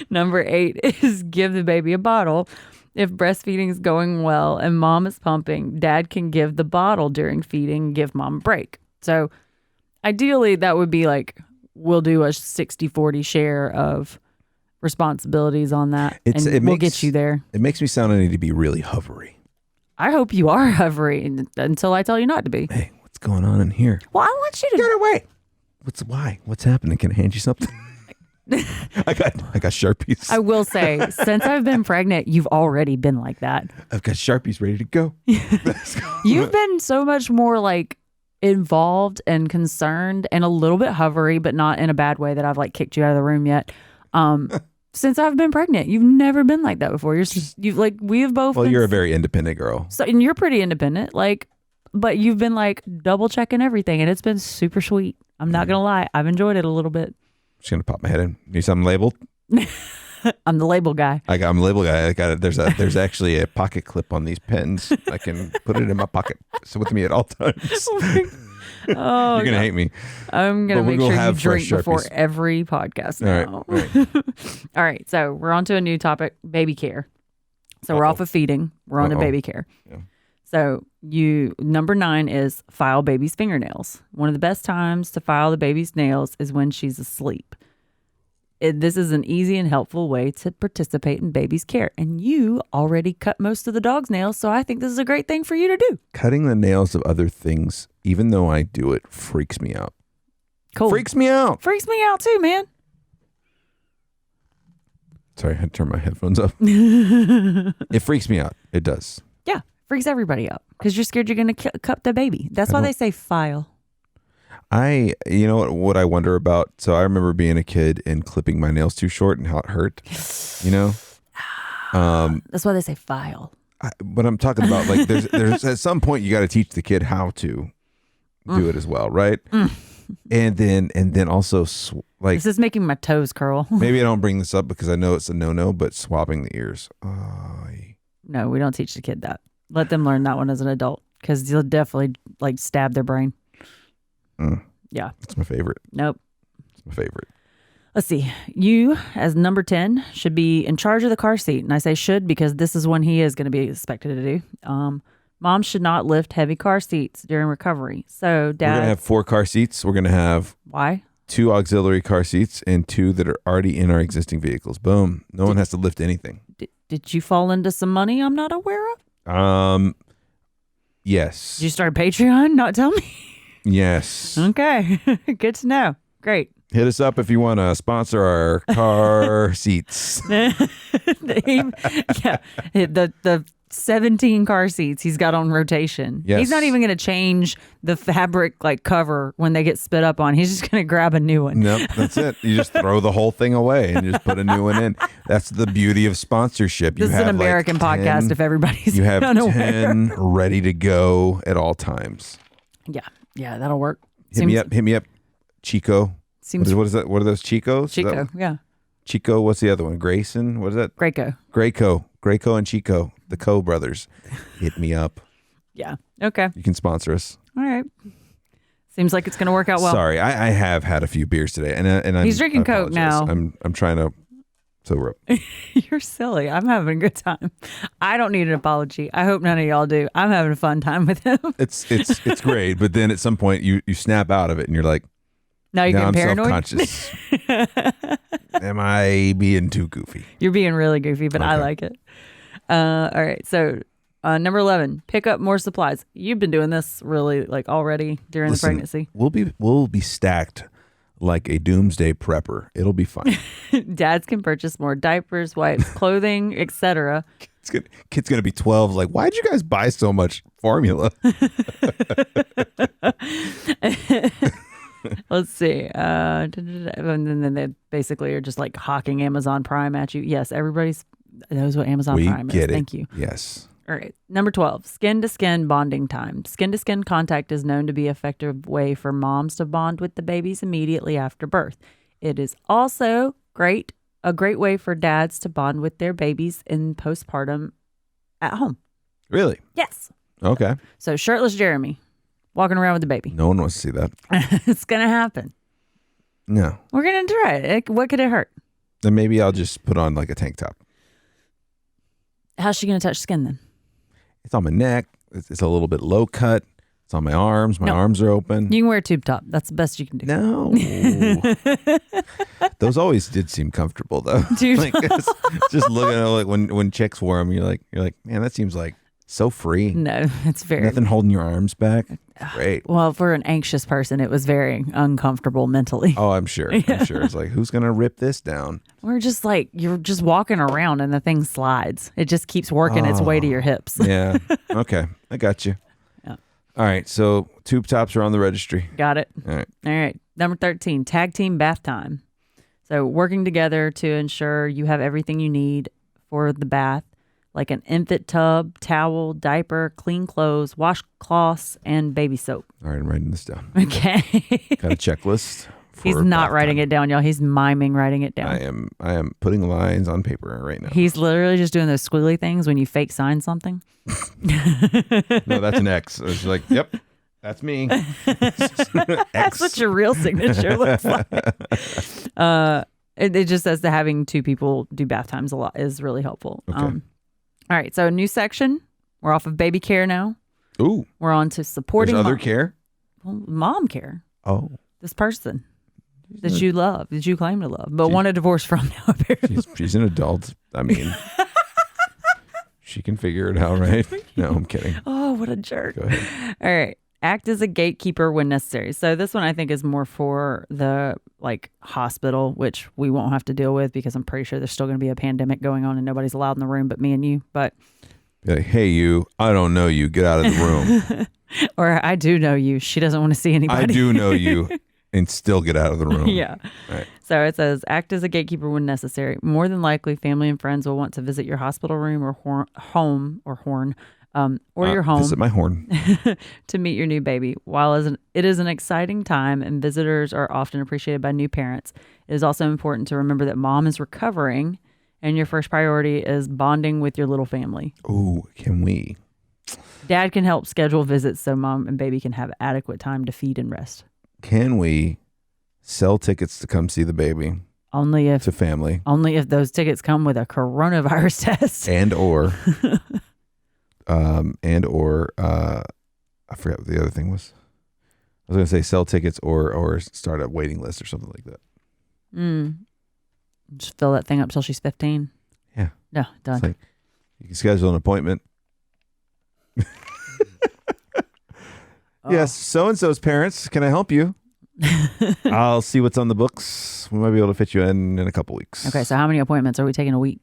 Number 8 is give the baby a bottle. If breastfeeding is going well and mom is pumping, dad can give the bottle during feeding, give mom a break. So ideally that would be like, we'll do a 60-40 share of responsibilities on that. We'll get you there. It makes me sound I need to be really hovery. I hope you are hovering until I tell you not to be. Hey, what's going on in here? Well, I want you to Get away. Why? What's happening? Can I hand you something? I got Sharpies. I will say, since I've been pregnant, you've already been like that. I've got Sharpies ready to go. You've been so much more like involved and concerned and a little bit hovery, but not in a bad way that I've like kicked you out of the room yet. Since I've been pregnant, you've never been like that before. You've like, we have both. Well, been, you're a very independent girl. So, and you're pretty independent, like, but you've been like double checking everything, and it's been super sweet. I'm not gonna lie, I've enjoyed it a little bit. Just gonna pop my head in. Need something labeled? I'm the label guy. I'm a label guy. I got it. There's actually a pocket clip on these pens. I can put it in my pocket. It's with me at all times. Oh, You're gonna hate me. I'm gonna But we make will sure you have fresh drink before Sharpies. every podcast now. All right. All right, so we're on to a new topic, baby care. So we're off of feeding. We're on to baby care. Yeah. So number 9 is file baby's fingernails. One of the best times to file the baby's nails is when she's asleep. This is an easy and helpful way to participate in baby's care. And you already cut most of the dog's nails, so I think this is a great thing for you to do. Cutting the nails of other things, even though I do it, freaks me out. Cool. Freaks me out. Freaks me out too, man. Sorry, I had to turn my headphones up. It freaks me out. It does. Yeah, freaks everybody out because you're scared you're going to cut the baby. That's why they say file. You know what I wonder about? So I remember being a kid and clipping my nails too short and how it hurt, you know? That's why they say file. But I'm talking about like there's at some point you got to teach the kid how to do it as well, right? And then also like This is making my toes curl. maybe I don't bring this up because I know it's a no but swabbing the ears. No, we don't teach the kid that. Let them learn that one as an adult because you'll definitely like stab their brain. Yeah. It's my favorite. Nope. It's my favorite. Let's see. You, as number 10, should be in charge of the car seat. And I say should because this is when he is going to be expected to do. Mom should not lift heavy car seats during recovery. So, Dad. We're going to have 4 car seats. We're going to have Why? 2 auxiliary car seats and 2 that are already in our existing vehicles. Boom. No one has to lift anything. Did you fall into some money I'm not aware of? Yes. Did you start a Patreon? Not tell me. Yes. Okay. Good to know. Great. Hit us up if you want to sponsor our car seats. Yeah. The 17 car seats he's got on rotation. Yes. He's not even going to change the fabric like cover when they get spit up on. He's just going to grab a new one. Nope, that's it. You just throw the whole thing away and just put a new one in. That's the beauty of sponsorship. This is an American podcast if everybody's You have unaware. 10 ready to go at all times. Yeah, that'll work. Hit me up, Chico. Seems What is that? What are those Chicos? Chico, yeah. Chico, what's the other one? Grayson? What is that? Grayco. Grayco and Chico, the Co brothers. Hit me up. Yeah. Okay. You can sponsor us. All right. Seems like it's going to work out well. Sorry, I have had a few beers today, and He's drinking Coke now. I'm trying to sober up. You're silly. I'm having a good time. I don't need an apology. I hope none of y'all do. I'm having a fun time with him. It's great, but then at some point you snap out of it, and you're like, now you're now I'm getting paranoid. self-conscious. Am I being too goofy? You're being really goofy, but I Okay. like it. All right. So number 11, pick up more supplies. You've been doing this really like already during Listen, the pregnancy. We'll be stacked like a doomsday prepper. It'll be fine. Dads can purchase more diapers, wipes, clothing, etc. Kid's gonna be 12. Like, why'd you guys buy so much formula? Let's see. And then they basically are just like hawking Amazon Prime at you. Yes, everybody knows what Amazon We Prime is. get it. Thank you. Yes. All right. Number 12, skin-to-skin bonding time. Skin-to-skin contact is known to be an effective way for moms to bond with the babies immediately after birth. It is also a great way for dads to bond with their babies in postpartum at home. Really? Yes. Okay. So shirtless Jeremy walking around with the baby. No one wants to see that. It's going to happen. No. We're going to try it. What could it hurt? Then maybe I'll just put on like a tank top. How's she going to touch skin then? It's on my neck. It's a little bit low cut. It's on my arms. My arms are open. You can wear a tube top. That's the best you can do. No. Those always did seem comfortable though. Tube Like, just looking at it, like when chicks wore them, you're like, man, that seems like so free. No, it's very Nothing holding your arms back. Great. well for an anxious person. It was very uncomfortable mentally. Oh, I'm sure. I'm sure. It's like, who's gonna rip this down? We're just like you're just walking around and the thing slides. It just keeps working its way to your hips. Yeah. Okay. I got you. Yeah. All right. So tube tops are on the registry. Got it. All right. All right. Number 13, tag team bath time. So working together to ensure you have everything you need for the bath, like an infant tub, towel, diaper, clean clothes, washcloths, and baby soap. All right. I'm writing this down. Okay. Got a checklist. He's not writing it down, y'all. He's miming writing it down. I am putting lines on paper right now. He's literally just doing those squiggly things when you fake sign something. No, that's an X. It's like, yep, that's me. That's what your real signature looks like. It just says that having two people do bath times a lot is really helpful. Okay. All right, so a new section. We're off of baby care now. Ooh, We're on to supporting there's other care. mom care. Oh, This person that you love, that you claim to love, but want a divorce from now, apparently. she's an adult. I mean, she can figure it out, right? No, I'm kidding. Oh, what a jerk. Go ahead. All right. Act as a gatekeeper when necessary. So this one I think is more for the like hospital, which we won't have to deal with because I'm pretty sure there's still going to be a pandemic going on and nobody's allowed in the room but me and you. But Be like, hey, you, I don't know you. Get out of the room. or I do know you. She doesn't want to see anybody. I do know you, and still get out of the room. Yeah. All right. So it says, act as a gatekeeper when necessary. More than likely, family and friends will want to visit your hospital room or your home Visit my horn. to meet your new baby. While it is an exciting time and visitors are often appreciated by new parents, it is also important to remember that mom is recovering and your first priority is bonding with your little family. Ooh, can we? Dad can help schedule visits so mom and baby can have adequate time to feed and rest. Can we sell tickets to come see the baby Only if to family those tickets come with a coronavirus test. and or I forgot what the other thing was. I was going to say sell tickets or start a waiting list or something like that. Just fill that thing up till she's 15. Yeah. No, done. It's like you can schedule an appointment. Yes, so-and-so's parents, can I help you? I'll see what's on the books. We might be able to fit you in a couple weeks. Okay, so how many appointments are we taking a week?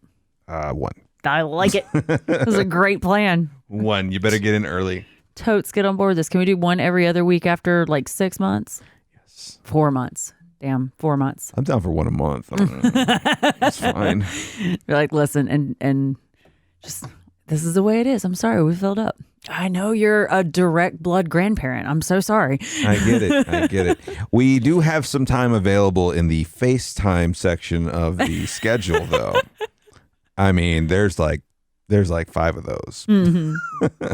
One. I like it. It was a great plan. One, you better get in early. Totes, get on board with this. Can we do one every other week after like 6 months? Yes. 4 months. Damn, 4 months. I'm down for one a month. I don't know. It's fine. You're like, listen, and just this is the way it is. I'm sorry, we filled up. I know you're a direct blood grandparent. I'm so sorry. I get it. We do have some time available in the FaceTime section of the schedule, though. I mean, there's like 5 of those. Mm-hmm.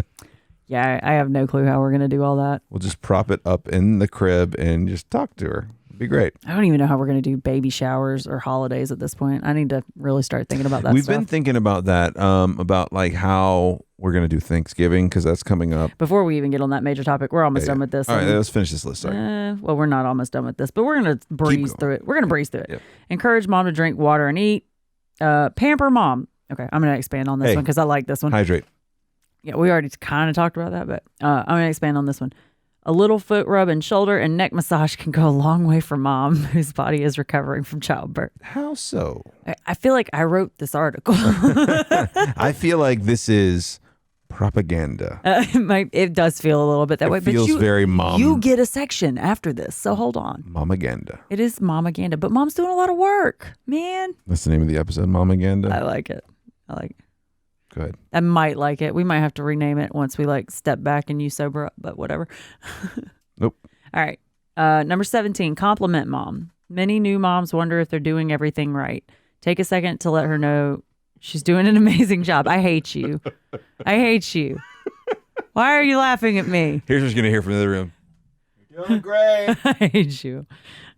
Yeah, I have no clue how we're gonna do all that. We'll just prop it up in the crib and just talk to her. It'd be great. I don't even know how we're gonna do baby showers or holidays at this point. I need to really start thinking about that. We've stuff. been thinking about that, about like how we're gonna do Thanksgiving because that's coming up. Before we even get on that major topic, we're almost done with this. All right, let's finish this list. Sorry. Well, we're not almost done with this, but we're gonna breeze through it. We're gonna breeze through it. Yep. Encourage mom to drink water and eat. Pamper mom. Okay, I'm gonna expand on this one because I like this one. Hydrate. Yeah, we already kind of talked about that, but I'm going to expand on this one. A little foot rub and shoulder and neck massage can go a long way for mom whose body is recovering from childbirth. How so? I feel like I wrote this article. I feel like this is propaganda. It does feel a little bit that way. It feels very mom. You get a section after this, so hold on. Momaganda. It is Momaganda, but mom's doing a lot of work, man. That's the name of the episode, Momaganda. I like it. Go ahead. I might like it. We might have to rename it once we like step back and you sober up, but whatever. Nope. All right. Number 17, compliment mom. Many new moms wonder if they're doing everything right. Take a second to let her know she's doing an amazing job. I hate you. I hate you. Why are you laughing at me? Here's what you're going to hear from the other room. You're doing great. I hate you.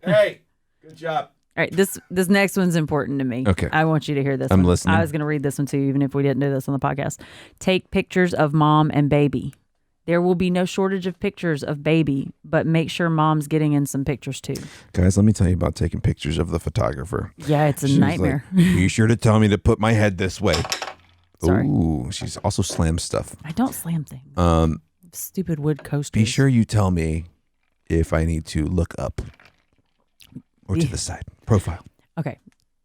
Hey, good job. All right, this next one's important to me. Okay. I want you to hear this I'm one. listening. I was going to read this one too, even if we didn't do this on the podcast. Take pictures of mom and baby. There will be no shortage of pictures of baby, but make sure mom's getting in some pictures too. Guys, let me tell you about taking pictures of the photographer. Yeah, it's a nightmare. Like, be sure to tell me to put my head this way. Sorry. Ooh, she's also slammed stuff. I don't slam things. Stupid wood coasters. Be sure you tell me if I need to look up or to the side. Profile. Okay.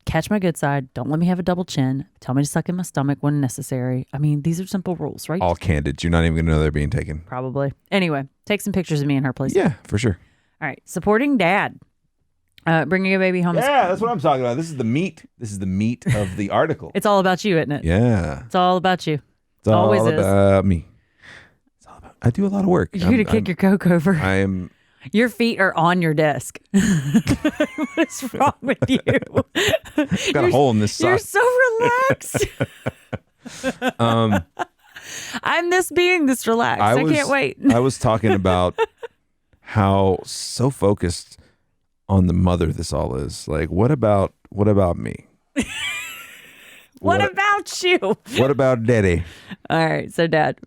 Catch my good side. Don't let me have a double chin. Tell me to suck in my stomach when necessary. I mean, these are simple rules, right? All candid. You're not even going to know they're being taken. Probably. Anyway, take some pictures of me and her, please. Yeah, for sure. All right. Supporting dad. Bringing a baby home. Yeah, that's what I'm talking about. This is the meat. This is the meat of the article. It's all about you, isn't it? Yeah. It's all about you. It's all always is. about me. It's all about. I do a lot of work. You're going to kick your Coke over. I am. Your feet are on your desk. What's wrong with you? Got a hole in this You're sock. so relaxed. I miss being this relaxed. I can't wait. I was talking about how so focused on the mother this all is. Like, what about me? What about you? What about daddy? All right, so dad,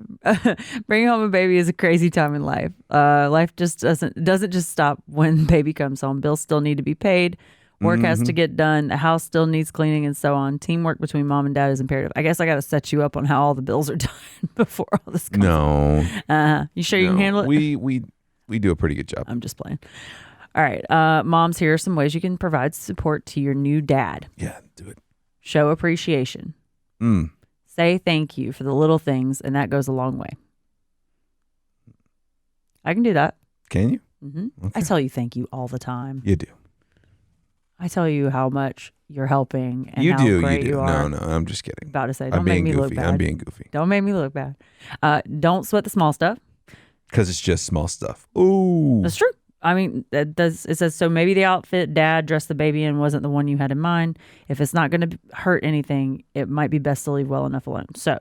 bringing home a baby is a crazy time in life. Life just doesn't just stop when baby comes home. Bills still need to be paid. Work has to get done. The house still needs cleaning and so on. Teamwork between mom and dad is imperative. I guess I got to set you up on how all the bills are done before all this comes. No. You sure you can handle it? We do a pretty good job. I'm just playing. All right, moms, here are some ways you can provide support to your new dad. Yeah, do it. Show appreciation. Say thank you for the little things, and that goes a long way. I can do that. Can you? Mm-hmm. Okay. I tell you thank you all the time. You do. I tell you how much you're helping and You how do. great You do. you are. No, I'm just kidding. About to say, I'm don't make being me goofy. look bad. I'm being goofy. Don't make me look bad. Don't sweat the small stuff. Because it's just small stuff. Ooh. That's true. I mean, it says, so maybe the outfit dad dressed the baby in wasn't the one you had in mind. If it's not going to hurt anything, it might be best to leave well enough alone. So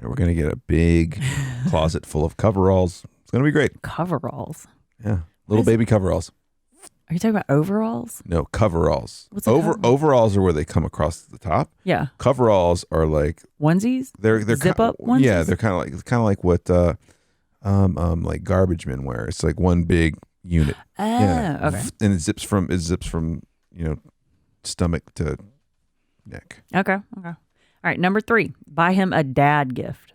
we're going to get a big closet full of coveralls. It's going to be great. Coveralls. Yeah. Little baby coveralls. Are you talking about overalls? No, coveralls. What's a coverall? Overalls are where they come across the top. Yeah. Coveralls are like Onesies? they're Zip up onesies? Yeah, they're kind of like what like garbage men wear. It's like one big unit. Ah, okay. And it zips from stomach to neck. Okay. All right. Number 3, buy him a dad gift.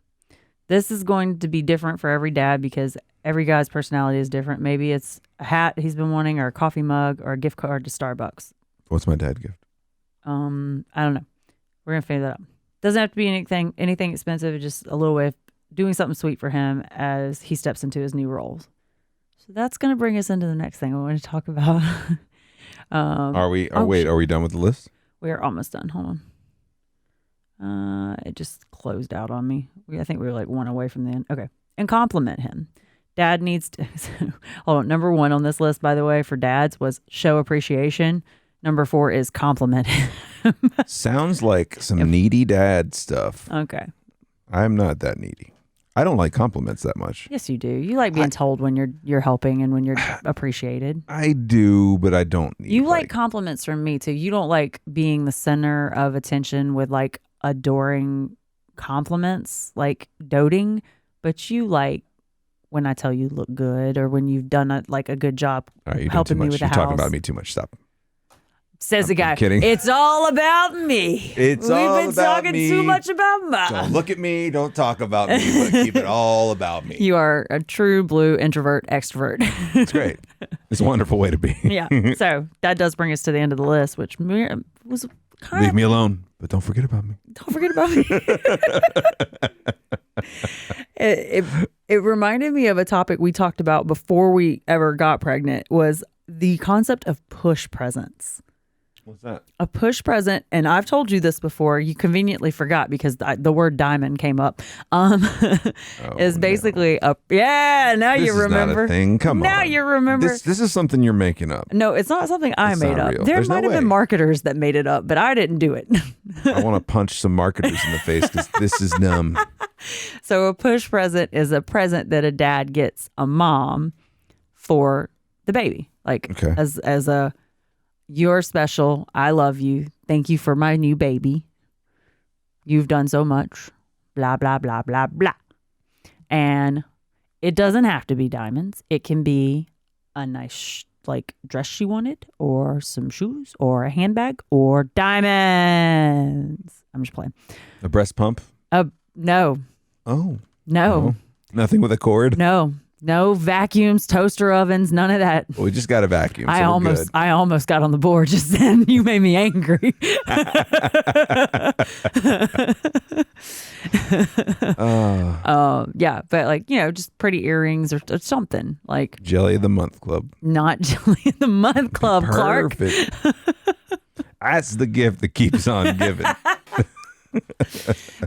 This is going to be different for every dad because every guy's personality is different. Maybe it's a hat he's been wanting, or a coffee mug, or a gift card to Starbucks. What's my dad gift? I don't know. We're gonna figure that out. Doesn't have to be anything expensive. Just a little way of doing something sweet for him as he steps into his new roles. So that's going to bring us into the next thing I want to talk about. Are we done with the list? We are almost done. Hold on. It just closed out on me. I think we were like one away from the end. Okay. And compliment him. Dad needs to, hold on. Number 1 on this list, by the way, for dads was show appreciation. Number 4 is compliment him. Sounds like some needy dad stuff. Okay. I'm not that needy. I don't like compliments that much. Yes, you do. You like being told when you're helping and when you're appreciated. I do, but I don't need. You like compliments from me too. You don't like being the center of attention with like adoring compliments, like doting, but you like when I tell you look good or when you've done a good job helping me with the house. You're talking about me too much. Stop. Says the guy. Kidding. It's all about me. We've been talking too much about Mom. Don't look at me. Don't talk about me. But keep it all about me. You are a true blue introvert extrovert. It's great. It's a wonderful way to be. Yeah. So that does bring us to the end of the list, which was kind Leave me alone, but don't forget about me. Don't forget about me. It reminded me of a topic we talked about before we ever got pregnant, was the concept of push presents. What's that? A push present, and I've told you this before. You conveniently forgot because the word diamond came up. Is basically a Now this you remember. Not a thing. Come on. Now you remember. This is something you're making up. No, it's not something I made up. Real. There might have been marketers that made it up, but I didn't do it. I want to punch some marketers in the face because this is dumb. So a push present is a present that a dad gets a mom for the baby, as a. You're special. I love you. Thank you for my new baby. You've done so much. Blah, blah, blah, blah, blah. And it doesn't have to be diamonds. It can be a nice dress she wanted, or some shoes, or a handbag, or diamonds. I'm just playing. A breast pump? No. Oh. No. Nothing with a cord? No vacuums, toaster ovens, none of that. Well, we just got a vacuum. I almost got on the board just then. You made me angry. Yeah, but just pretty earrings or something like Jelly of the Month Club. Not Jelly of the Month Club, Clark. Perfect. That's the gift that keeps on giving.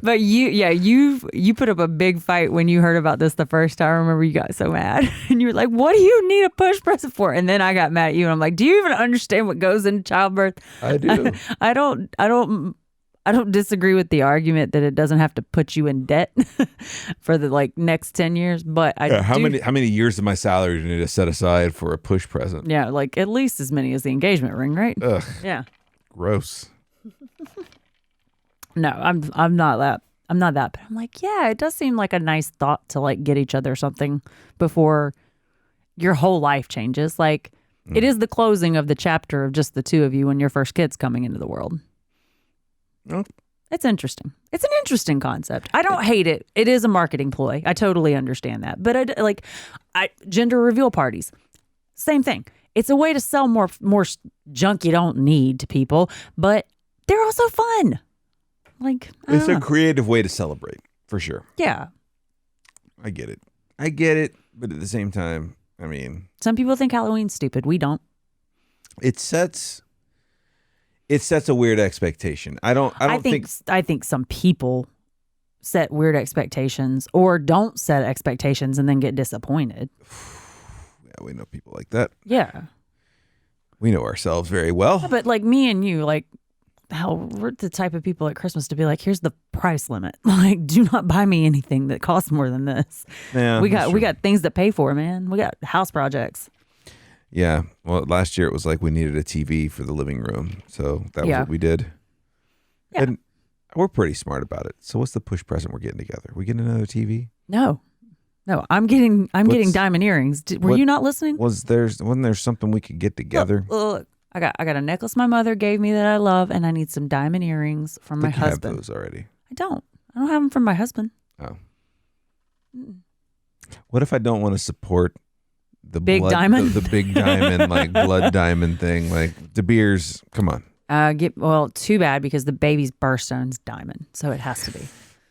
But you put up a big fight when you heard about this the first time. I remember you got so mad and you were like, what do you need a push present for? And then I got mad at you and I'm like, do you even understand what goes into childbirth? I do. I don't disagree with the argument that it doesn't have to put you in debt for the next 10 years, but how many years of my salary do you need to set aside for a push present? Yeah, at least as many as the engagement ring, right? Ugh. Yeah. Gross. No, I'm not that. I'm not that. But I'm like, yeah, it does seem like a nice thought to get each other something before your whole life changes. It is the closing of the chapter of just the two of you when your first kid's coming into the world. Oh. It's interesting. It's an interesting concept. I don't hate it. It is a marketing ploy. I totally understand that. But gender reveal parties, same thing. It's a way to sell more junk you don't need to people, but they're also fun. It's a creative way to celebrate, for sure. Yeah. I get it. But at the same time, I mean, some people think Halloween's stupid. We don't. It sets a weird expectation. I think some people set weird expectations or don't set expectations and then get disappointed. Yeah, we know people like that. Yeah. We know ourselves very well. Yeah, but me and you, hell, we're the type of people at Christmas to be like, here's the price limit. Do not buy me anything that costs more than this. Yeah, we got things to pay for, man. We got house projects. Yeah. Well, last year it was we needed a TV for the living room. So that was what we did. Yeah. And we're pretty smart about it. So what's the push present we're getting together? We getting another TV? No, I'm getting diamond earrings. Were you not listening? Wasn't there something we could get together? Look. I got a necklace my mother gave me that I love, and I need some diamond earrings from my husband. You have those already. I don't have them from my husband. Oh. What if I don't want to support the big blood, diamond, the big diamond, blood diamond thing? De Beers, come on. Too bad because the baby's birthstone's diamond, so it has to be.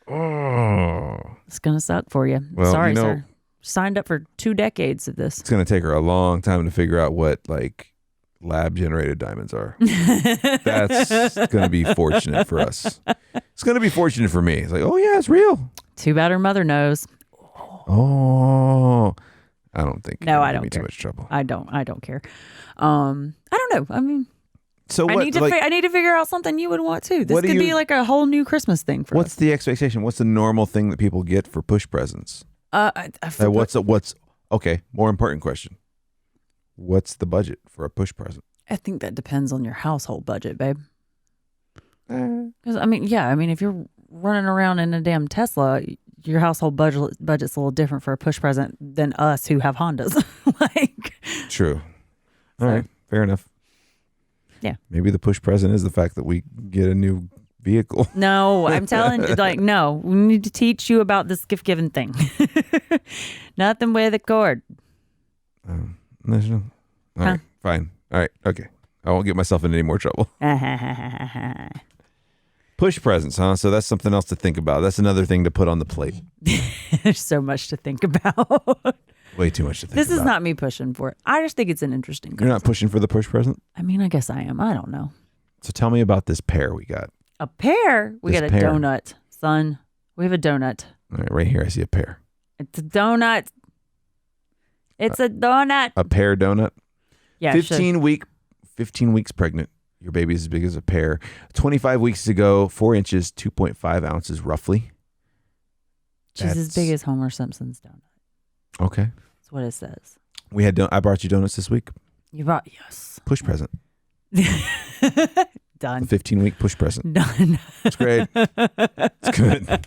Oh, It's gonna suck for you. Well, Sorry, sir. Signed up for 2 decades of this. it's gonna take her a long time to figure out what like lab generated diamonds are. That's gonna be fortunate for us. It's gonna be fortunate for me. It's like, oh yeah, it's real. Too bad her mother knows. Oh, I don't think. No, I give don't me care. too much trouble. I don't care. I don't know. I mean, So what? I need to figure out something you would want too. This could be like a whole new Christmas thing for us. What's the expectation? What's the normal thing that people get for push presents? What's okay? More important question. What's the budget for a push present? I think that depends on your household budget, babe. Because if you're running around in a damn Tesla, your household budget's a little different for a push present than us who have Hondas. True. All right, fair enough. Yeah. Maybe the push present is the fact that we get a new vehicle. No, I'm telling you, no, we need to teach you about this gift giving thing. Nothing with a cord. All right, fine. All right, okay. I won't get myself in any more trouble. Push presents, huh? So that's something else to think about. That's another thing to put on the plate. There's so much to think about. Way too much to think This about. is not me pushing for it. I just think it's an interesting concept. You're not pushing for the push present? I mean, I guess I am. I don't know. So tell me about this pear we got. A pear? We got a donut, son. We have a donut. All right, right here I see a pear. It's a donut. It's a donut. A pear donut? Yeah. 15 weeks pregnant. Your baby's as big as a pear. 25 weeks ago, 4 inches, 2.5 ounces roughly. She's as big as Homer Simpson's donut. Okay. That's what it says. I brought you donuts this week. You brought, yes. Push present. Done. 15-week push present. Done. It's great. It's good.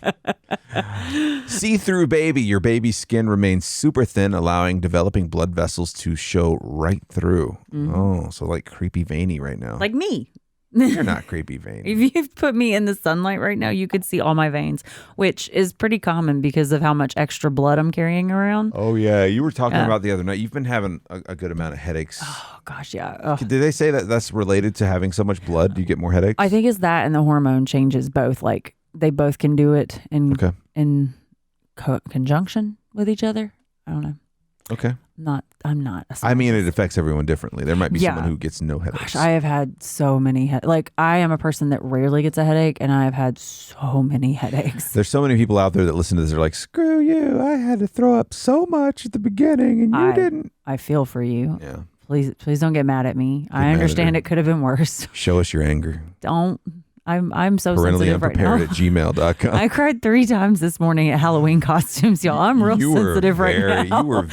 See-through baby. Your baby's skin remains super thin, allowing developing blood vessels to show right through. Mm-hmm. Oh, so like creepy veiny right now. Like me. You're not creepy veiny. If you put me in the sunlight right now, you could see all my veins, which is pretty common because of how much extra blood I'm carrying around. Oh, yeah. You were talking about the other night. You've been having a good amount of headaches. Oh, gosh, yeah. Ugh. Did they say that that's related to having so much blood? Do you get more headaches? I think it's that and the hormone changes both. Like they both can do it in conjunction with each other. I don't know. Okay. I'm not. I mean, it affects everyone differently. There might be someone who gets no headaches. Gosh, I have had so many I am a person that rarely gets a headache, and I have had so many headaches. There's so many people out there that listen to this. They're like, "Screw you! I had to throw up so much at the beginning, and you didn't." I feel for you. Yeah. Please don't get mad at me. I understand it could have been worse. Show us your anger. Don't. I'm so sensitive right now. parentallyunprepared@gmail.com. I cried 3 times this morning at Halloween costumes, y'all. I'm real sensitive right now. You were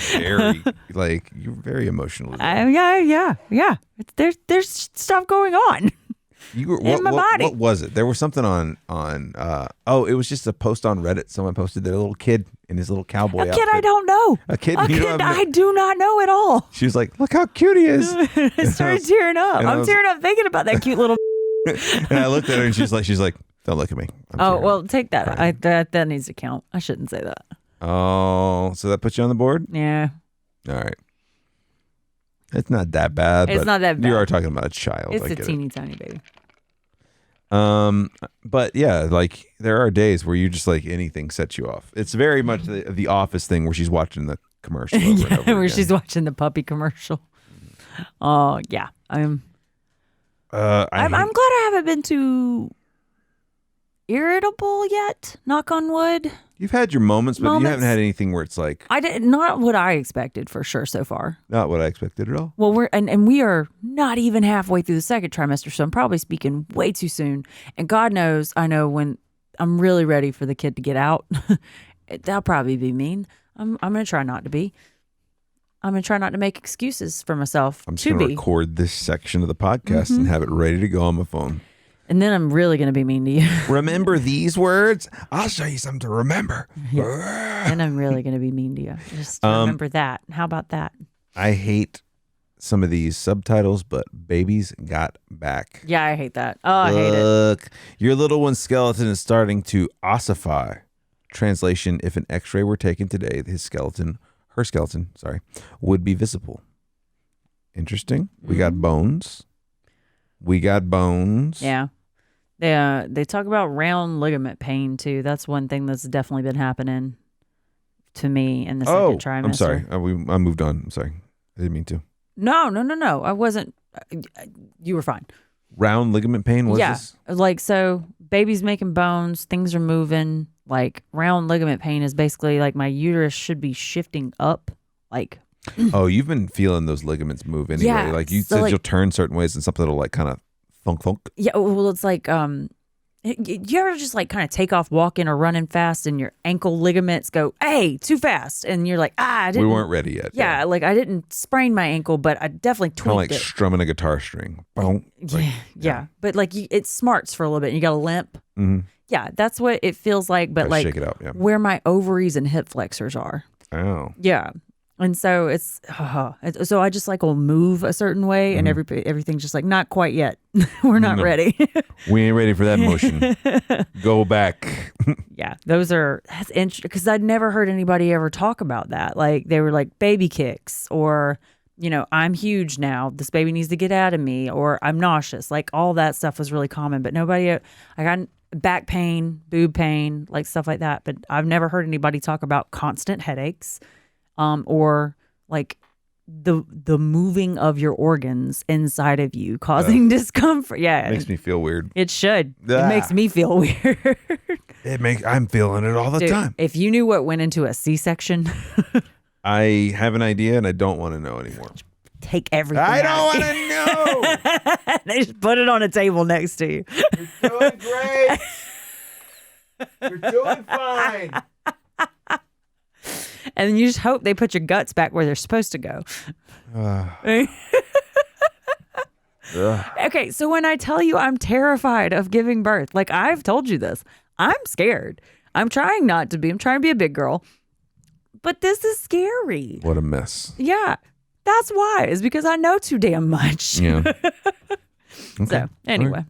very emotional. Yeah. There's stuff going on. In my body. What was it? There was something on it was just a post on Reddit. Someone posted their little kid in his little cowboy outfit. A kid I don't know. A kid I do not know at all. She was like, "Look how cute he is." I started tearing up. I'm tearing up thinking about that cute little. And I looked at her and she's like, "Don't look at me." Take that. That needs to count. I shouldn't say that. Oh, so that puts you on the board? Yeah. All right. It's not that bad. It's not that bad. You are talking about a child. It's a teeny tiny baby. But yeah, like there are days where you just like anything sets you off. It's very much the Office thing where she's watching the commercial. Where she's watching the puppy commercial. Oh yeah, I'm glad I haven't been too irritable yet. Knock on wood. You've had your moments, but you haven't had anything where it's like not what I expected for sure so far. Not what I expected at all. Well, we are not even halfway through the second trimester, so I'm probably speaking way too soon. And God knows, I know when I'm really ready for the kid to get out. That'll probably be mean. I'm gonna try not to be. I'm going to try not to make excuses for myself. I'm just going to record this section of the podcast and have it ready to go on my phone. And then I'm really going to be mean to you. Remember these words? I'll show you something to remember. Yeah. And I'm really going to be mean to you. Just remember that. How about that? I hate some of these subtitles, but babies got back. Yeah, I hate that. Oh, I hate it. Look, your little one's skeleton is starting to ossify. Translation, if an x-ray were taken today, her skeleton, would be visible. Interesting. We got bones. We got bones. Yeah. They talk about round ligament pain too. That's one thing that's definitely been happening to me in the second trimester. I'm sorry. I moved on. I'm sorry. I didn't mean to. No. I wasn't. You were fine. Round ligament pain? What is this? Like, so baby's making bones, things are moving. Like, round ligament pain is basically like my uterus should be shifting up. Like, oh, you've been feeling those ligaments move anyway. Yeah, Like you so said, like, you'll turn certain ways and something will like kind of thunk. yeah, well, it's like, you ever just like kind of take off walking or running fast and your ankle ligaments go, hey, too fast. And you're like, I didn't. We weren't ready yet. Yeah, like I didn't sprain my ankle, but I definitely Kind of tweaked like it. strumming a guitar string. Boom. Yeah. But like it smarts for a little bit and you got a limp. Mm-hmm. Yeah, that's what it feels like. But Gotta like shake it out, yeah. where my ovaries and hip flexors are. Oh. Yeah. And so so I just like will move a certain way and Mm-hmm. everything's just like, not quite yet. We're not ready. We ain't ready for that motion. Go back. Yeah, that's interesting because I'd never heard anybody ever talk about that. Like they were like baby kicks or, I'm huge now. This baby needs to get out of me or I'm nauseous. Like all that stuff was really common, but I got back pain, boob pain, like stuff like that. But I've never heard anybody talk about constant headaches or like the moving of your organs inside of you causing discomfort. Yeah. It makes me feel weird. It should. Ah. It makes me feel weird. I'm feeling it all the Dude, time. if you knew what went into a C-section, I have an idea and I don't want to know anymore. take everything I don't out. want to know. They just put it on a table next to you. You're doing great. You're doing fine. And then you just hope they put your guts back where they're supposed to go. Okay, so when I tell you I'm terrified of giving birth, like I've told you this, I'm scared. I'm trying not to be. I'm trying to be a big girl. But this is scary. What a mess. Yeah. That's why. Is because I know too damn much. Yeah. Okay. So, anyway. All right.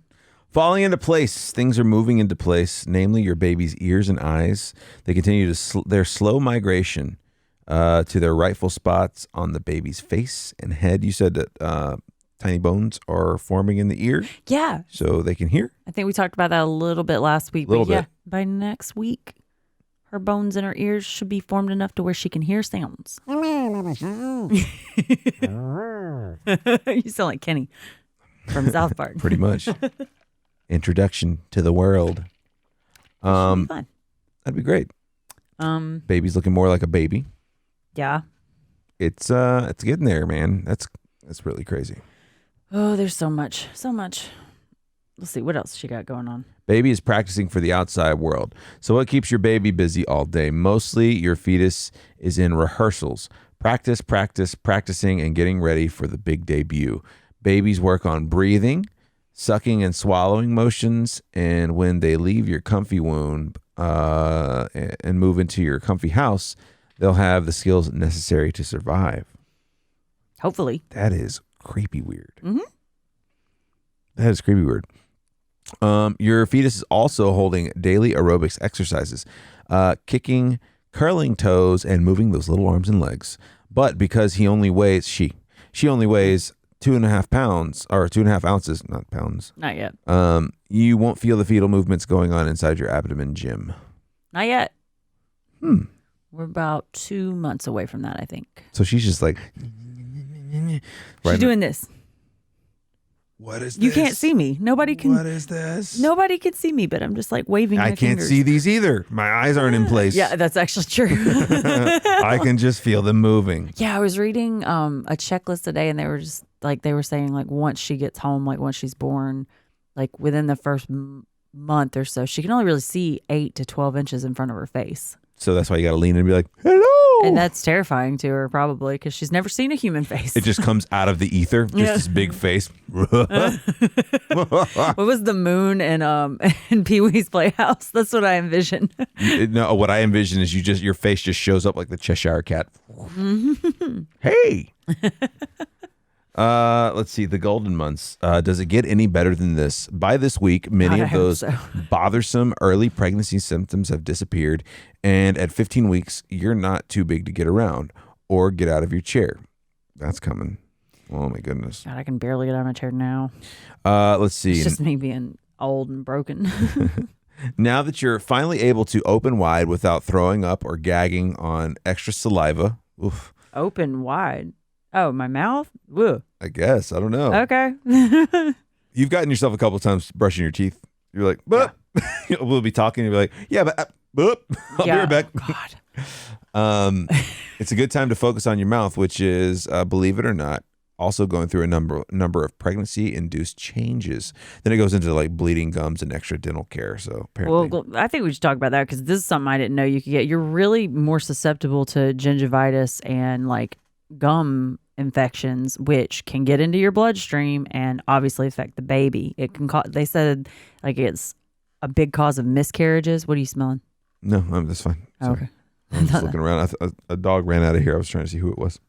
Falling into place. Things are moving into place, namely your baby's ears and eyes. They continue their slow migration to their rightful spots on the baby's face and head. You said that tiny bones are forming in the ear. Yeah. So they can hear. I think we talked about that a little bit last week. Little but yeah, bit. by next week, her bones in her ears should be formed enough to where she can hear sounds. You sound like Kenny from South Park. Pretty much. Introduction to the world. Should be fun. That'd be great. Baby's looking more like a baby. Yeah. It's getting there, man. That's really crazy. Oh, there's so much. Let's see what else she got going on. Baby is practicing for the outside world. So what keeps your baby busy all day? Mostly your fetus is in rehearsals. Practicing and getting ready for the big debut. Babies work on breathing, sucking and swallowing motions, and when they leave your comfy womb and move into your comfy house, they'll have the skills necessary to survive. Hopefully. That is creepy weird. Mm-hmm. That is creepy weird. Your fetus is also holding daily aerobics exercises, kicking, curling toes, and moving those little arms and legs. But because she only weighs 2.5 pounds or 2.5 ounces, not pounds. Not yet. You won't feel the fetal movements going on inside your abdomen gym. Not yet. We're about 2 months away from that, I think. So she's just like, She's doing this. What is this? You can't see me. Nobody can. What is this? Nobody can see me, but I'm just like waving my I can't fingers. see these either. My eyes aren't in place. Yeah, that's actually true. I can just feel them moving. Yeah, I was reading a checklist today, and they were just like saying like once she gets home, like once she's born, like within the first month or so, she can only really see 8 to 12 inches in front of her face. So that's why you got to lean in and be like, hello. And that's terrifying to her probably because she's never seen a human face. It just comes out of the ether, just this big face. What was the moon in Pee-wee's Playhouse? That's what I envision. No, what I envision is your face just shows up like the Cheshire Cat. Hey. Let's see, the golden months. Does it get any better than this? By this week, many God, I of hope those so. bothersome early pregnancy symptoms have disappeared, and at 15 weeks, you're not too big to get around or get out of your chair. That's coming. Oh my goodness. God, I can barely get out of my chair now. Let's see. It's just me being old and broken. Now that you're finally able to open wide without throwing up or gagging on extra saliva, oof, Open wide. Oh, my mouth? Woo. I guess. I don't know. Okay. You've gotten yourself a couple of times brushing your teeth. You're like, "Boop." We'll be talking and you'll be like, yeah, but boop. I'll be right back. God. It's a good time to focus on your mouth, which is, believe it or not, also going through a number of pregnancy-induced changes. Then it goes into like bleeding gums and extra dental care. So apparently, Well, I think we should talk about that because this is something I didn't know you could get. You're really more susceptible to gingivitis and like gum infections, which can get into your bloodstream and obviously affect the baby. It can cause. They said like it's a big cause of miscarriages. What are you smelling? no, that's fine. Oh, okay. I was just looking around. A dog ran out of here. I was trying to see who it was.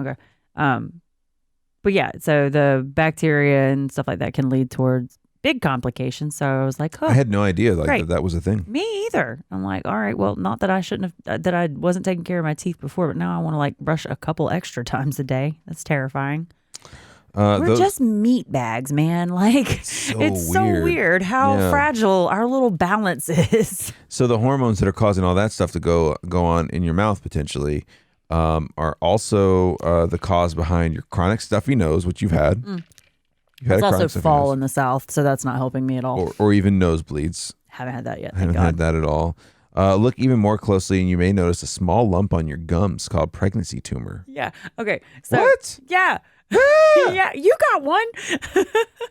Okay. But yeah, so the bacteria and stuff like that can lead towards big complications. So I was like, oh, I had no idea Great. that was a thing. me either. I'm like, all right, well, not that I shouldn't have, that I wasn't taking care of my teeth before, but now I want to like brush a couple extra times a day. That's terrifying. We're just meat bags, man. Like it's so weird how fragile our little balance is. So the hormones that are causing all that stuff to go on in your mouth potentially are also the cause behind your chronic stuffy nose, which you've had. You've had It's a chronic also stuffy fall nose. in the South, so that's not helping me at all. or even nosebleeds. Haven't had that yet. I Thank haven't had God. that at all. Look even more closely, and you may notice a small lump on your gums called pregnancy tumor. Yeah. Okay. So, What? Yeah. Yeah. You got one.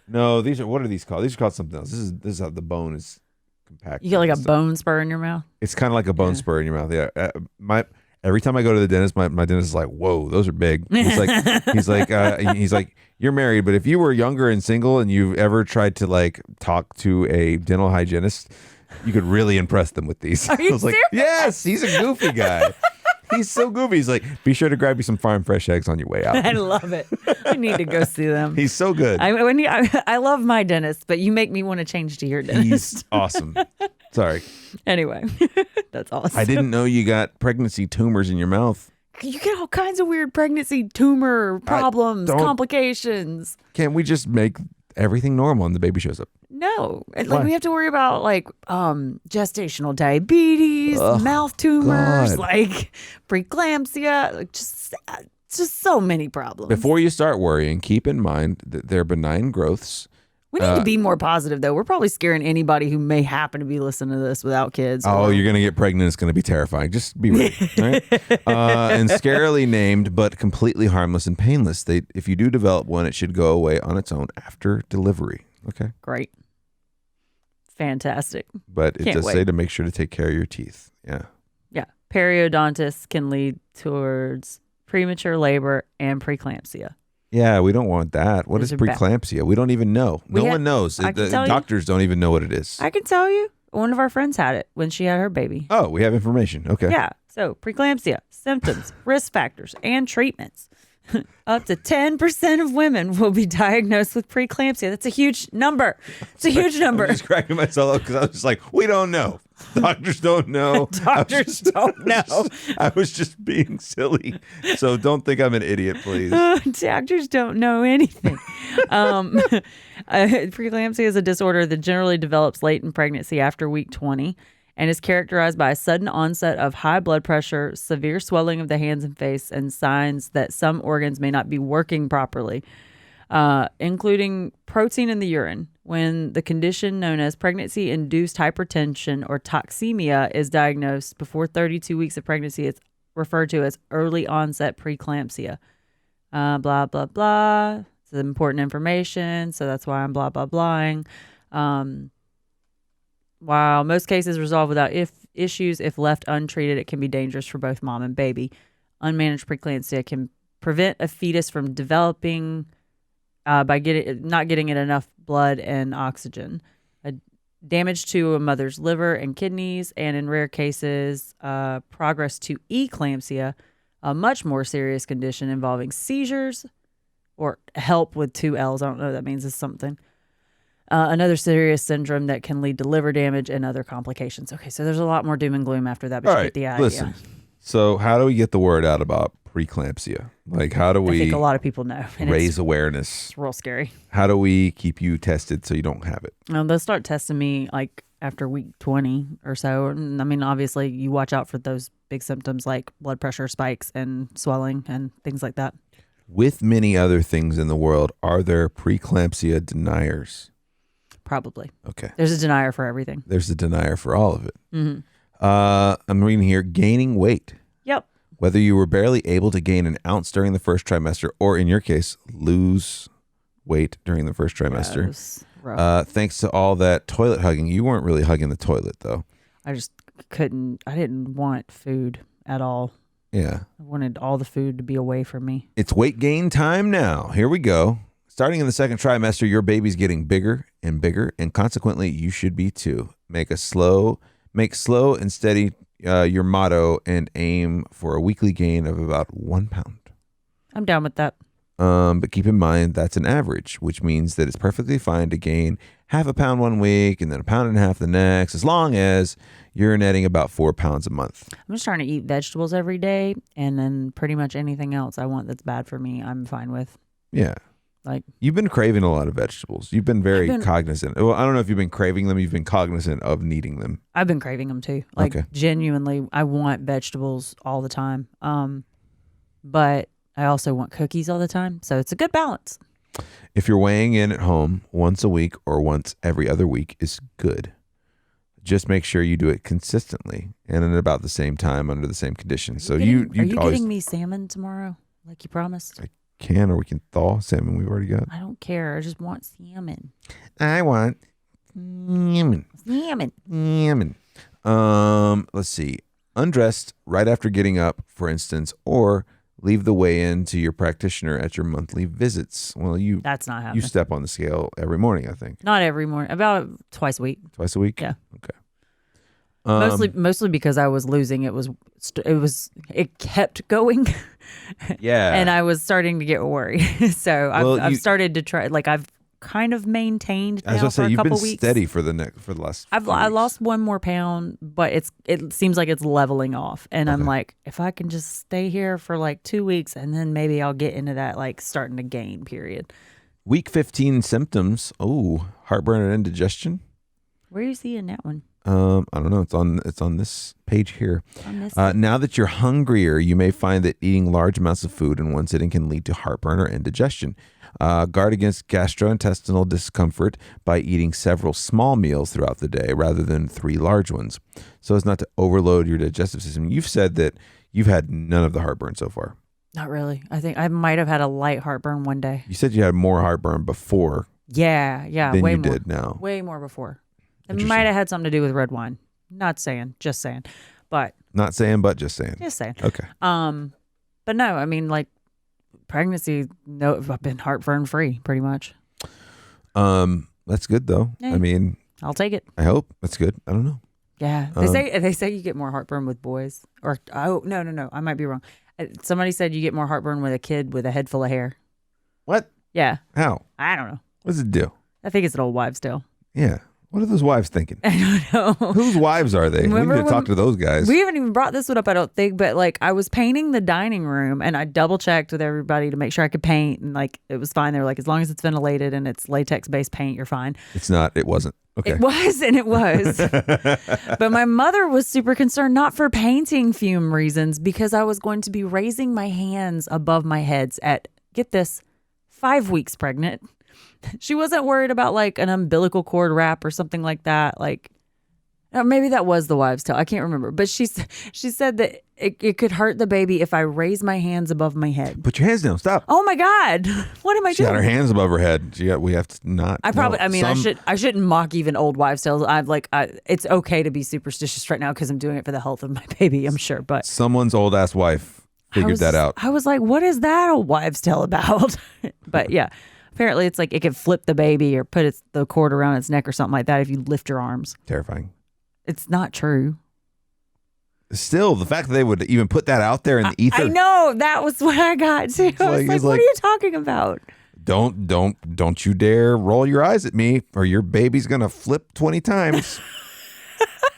No, what are these called? These are called something else. This is how the bone is compacted. You get like a and stuff. bone spur in your mouth. It's kind of like a bone spur in your mouth. Yeah. Every time I go to the dentist, my dentist is like, "Whoa, those are big." He's like, "You're married, but if you were younger and single and you've ever tried to like talk to a dental hygienist, you could really impress them with these." Are you I was like, serious? "Yes, he's a goofy guy. He's so goofy." He's like, "Be sure to grab you some farm fresh eggs on your way out." I love it. I need to go see them. He's so good. I love my dentist, but you make me want to change to your dentist. He's awesome. Sorry, Anyway, that's awesome. I didn't know you got pregnancy tumors in your mouth. You get all kinds of weird pregnancy tumor problems, don't- complications. Can't we just make everything normal and the baby shows up? No, like Why? we have to worry about like gestational diabetes, mouth tumors, God. like preeclampsia, like just so many problems. Before you start worrying, keep in mind that they're benign growths. We need to be more positive, though. We're probably scaring anybody who may happen to be listening to this without kids. Oh, you're going to get pregnant. It's going to be terrifying. Just be ready. Right? And scarily named, but completely harmless and painless. If you do develop one, it should go away on its own after delivery. Okay. Great. Fantastic. But it Can't does wait. say to make sure to take care of your teeth. Yeah. Yeah. Periodontitis can lead towards premature labor and preeclampsia. Yeah, we don't want that. What Those is are bad. preeclampsia? We don't even know. No one knows. I can The tell you. doctors don't even know what it is. I can tell you, one of our friends had it when she had her baby. Oh, we have information. Okay. Yeah. So preeclampsia, symptoms, risk factors, and treatments. Up to 10% of women will be diagnosed with preeclampsia. That's a huge number. It's a huge number. I'm just cracking myself up because I was just like, we don't know. Doctors don't know. Doctors don't know. I was just being silly. So don't think I'm an idiot, please. Doctors don't know anything. Preeclampsia is a disorder that generally develops late in pregnancy after week 20 and is characterized by a sudden onset of high blood pressure, severe swelling of the hands and face, and signs that some organs may not be working properly, including protein in the urine. When the condition known as pregnancy-induced hypertension or toxemia is diagnosed before 32 weeks of pregnancy, it's referred to as early onset preeclampsia. Blah, blah, blah. It's important information, so that's why I'm blah, blah, blahing. While most cases resolve without issues, if left untreated, it can be dangerous for both mom and baby. Unmanaged preeclampsia can prevent a fetus from developing by not getting it enough blood and oxygen. Damage to a mother's liver and kidneys, and in rare cases, progress to eclampsia, a much more serious condition involving seizures or help with 2 L's. I don't know what that means. It's something. Another serious syndrome that can lead to liver damage and other complications. Okay, so there's a lot more doom and gloom after that, but All you right. get the idea. Listen. So how do we get the word out about preeclampsia? Like, how do I think we a lot of people know. And raise awareness? it's real scary. How do we keep you tested so you don't have it? They'll start testing me like after week 20 or so. And I mean, obviously, you watch out for those big symptoms like blood pressure spikes and swelling and things like that. With many other things in the world, are there preeclampsia deniers? Probably. Okay. There's a denier for everything. There's a denier for all of it. Mm-hmm. I'm reading here, gaining weight. Yep. Whether you were barely able to gain an ounce during the first trimester, or in your case, lose weight during the first trimester. It was rough. Thanks to all that toilet hugging. You weren't really hugging the toilet, though. I just couldn't. I didn't want food at all. Yeah. I wanted all the food to be away from me. It's weight gain time now. Here we go. Starting in the second trimester, your baby's getting bigger and bigger, and consequently, you should be too. Make slow and steady your motto, and aim for a weekly gain of about 1 pound. I'm down with that. But keep in mind that's an average, which means that it's perfectly fine to gain half a pound 1 week and then 1.5 pounds the next, as long as you're netting about 4 pounds a month. I'm just trying to eat vegetables every day, and then pretty much anything else I want that's bad for me, I'm fine with. Yeah. Like, you've been craving a lot of vegetables. You've been very cognizant. Well, I don't know if you've been craving them. You've been cognizant of needing them. I've been craving them too. Like, genuinely, I want vegetables all the time. But I also want cookies all the time. So it's a good balance. If you're weighing in at home once a week or once every other week is good. Just make sure you do it consistently and at about the same time under the same conditions. So are you getting me salmon tomorrow, like you promised? I can, or we can thaw salmon we've already got. I don't care. I just want salmon. I want salmon. Salmon. Let's see. Undressed right after getting up, for instance, or leave the weigh-in to your practitioner at your monthly visits. Well, that's not happening. You step on the scale every morning, I think. Not every morning. About twice a week. Twice a week? Yeah. Okay. Mostly because I was losing. It kept going. Yeah. And I was starting to get worried. So I've started to try. Like, I've kind of maintained now for a couple weeks. You've been steady for the last. I lost 1 more pound, but it seems like it's leveling off. And I'm like, if I can just stay here for like 2 weeks, and then maybe I'll get into that like starting to gain period. Week 15 symptoms. Oh, heartburn and indigestion. Where are you seeing that one? I don't know. It's on this page here. Now that you're hungrier, you may find that eating large amounts of food in one sitting can lead to heartburn or indigestion. Guard against gastrointestinal discomfort by eating several small meals throughout the day rather than 3 large ones, so as not to overload your digestive system. You've said that you've had none of the heartburn so far. Not really. I think I might have had a light heartburn one day. You said you had more heartburn before. Yeah, than way you more. did now. Way more before. It might have had something to do with red wine. Not saying, just saying. But not saying, but just saying. Just saying. Okay. But no, I mean, like, pregnancy, no, I've been heartburn free pretty much. That's good though. Yeah. I mean, I'll take it. I hope that's good. I don't know. Yeah. They say you get more heartburn with boys. Or no, I might be wrong. Somebody said you get more heartburn with a kid with a head full of hair. What? Yeah. How? I don't know. What does it do? I think it's an old wives' tale. Yeah. What are those wives thinking? I don't know. Whose wives are they? Remember we need to talk to those guys. We haven't even brought this one up, I don't think, but like I was painting the dining room and I double checked with everybody to make sure I could paint, and like it was fine. They were like, as long as it's ventilated and it's latex based paint, you're fine. It's not. It wasn't. Okay. It was, and it was. But my mother was super concerned, not for painting fume reasons, because I was going to be raising my hands above my heads at, get this, 5 weeks pregnant. She wasn't worried about like an umbilical cord wrap or something like that. Like, or maybe that was the wives' tale. I can't remember. But she said that it could hurt the baby if I raise my hands above my head. Put your hands down. Stop. Oh my God! What am I doing? She got her hands above her head. We have to not. I shouldn't mock even old wives' tales. It's okay to be superstitious right now because I'm doing it for the health of my baby. I'm sure, but someone's old ass wife figured that out. I was like, what is that old wives' tale about? But yeah. Apparently, it's like it could flip the baby or put the cord around its neck or something like that if you lift your arms. Terrifying. It's not true. Still, the fact that they would even put that out there in the ether. I know. That was what I got too. I was like, what are you talking about? Don't you dare roll your eyes at me or your baby's going to flip 20 times.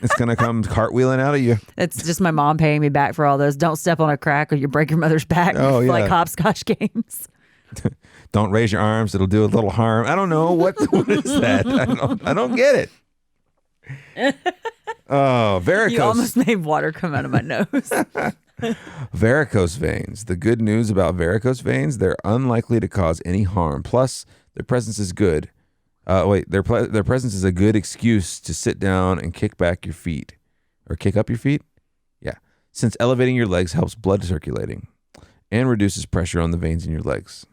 It's going to come cartwheeling out of you. It's just my mom paying me back for all those. Don't step on a crack or you break your mother's back. Oh, yeah. Like hopscotch games. Don't raise your arms. It'll do a little harm. I don't know. What is that? I don't get it. Oh, varicose. You almost made water come out of my nose. Varicose veins. The good news about varicose veins, they're unlikely to cause any harm. Plus, their presence is good. Their presence is a good excuse to sit down and kick back your feet. Or kick up your feet? Yeah. Since elevating your legs helps blood circulating and reduces pressure on the veins in your legs.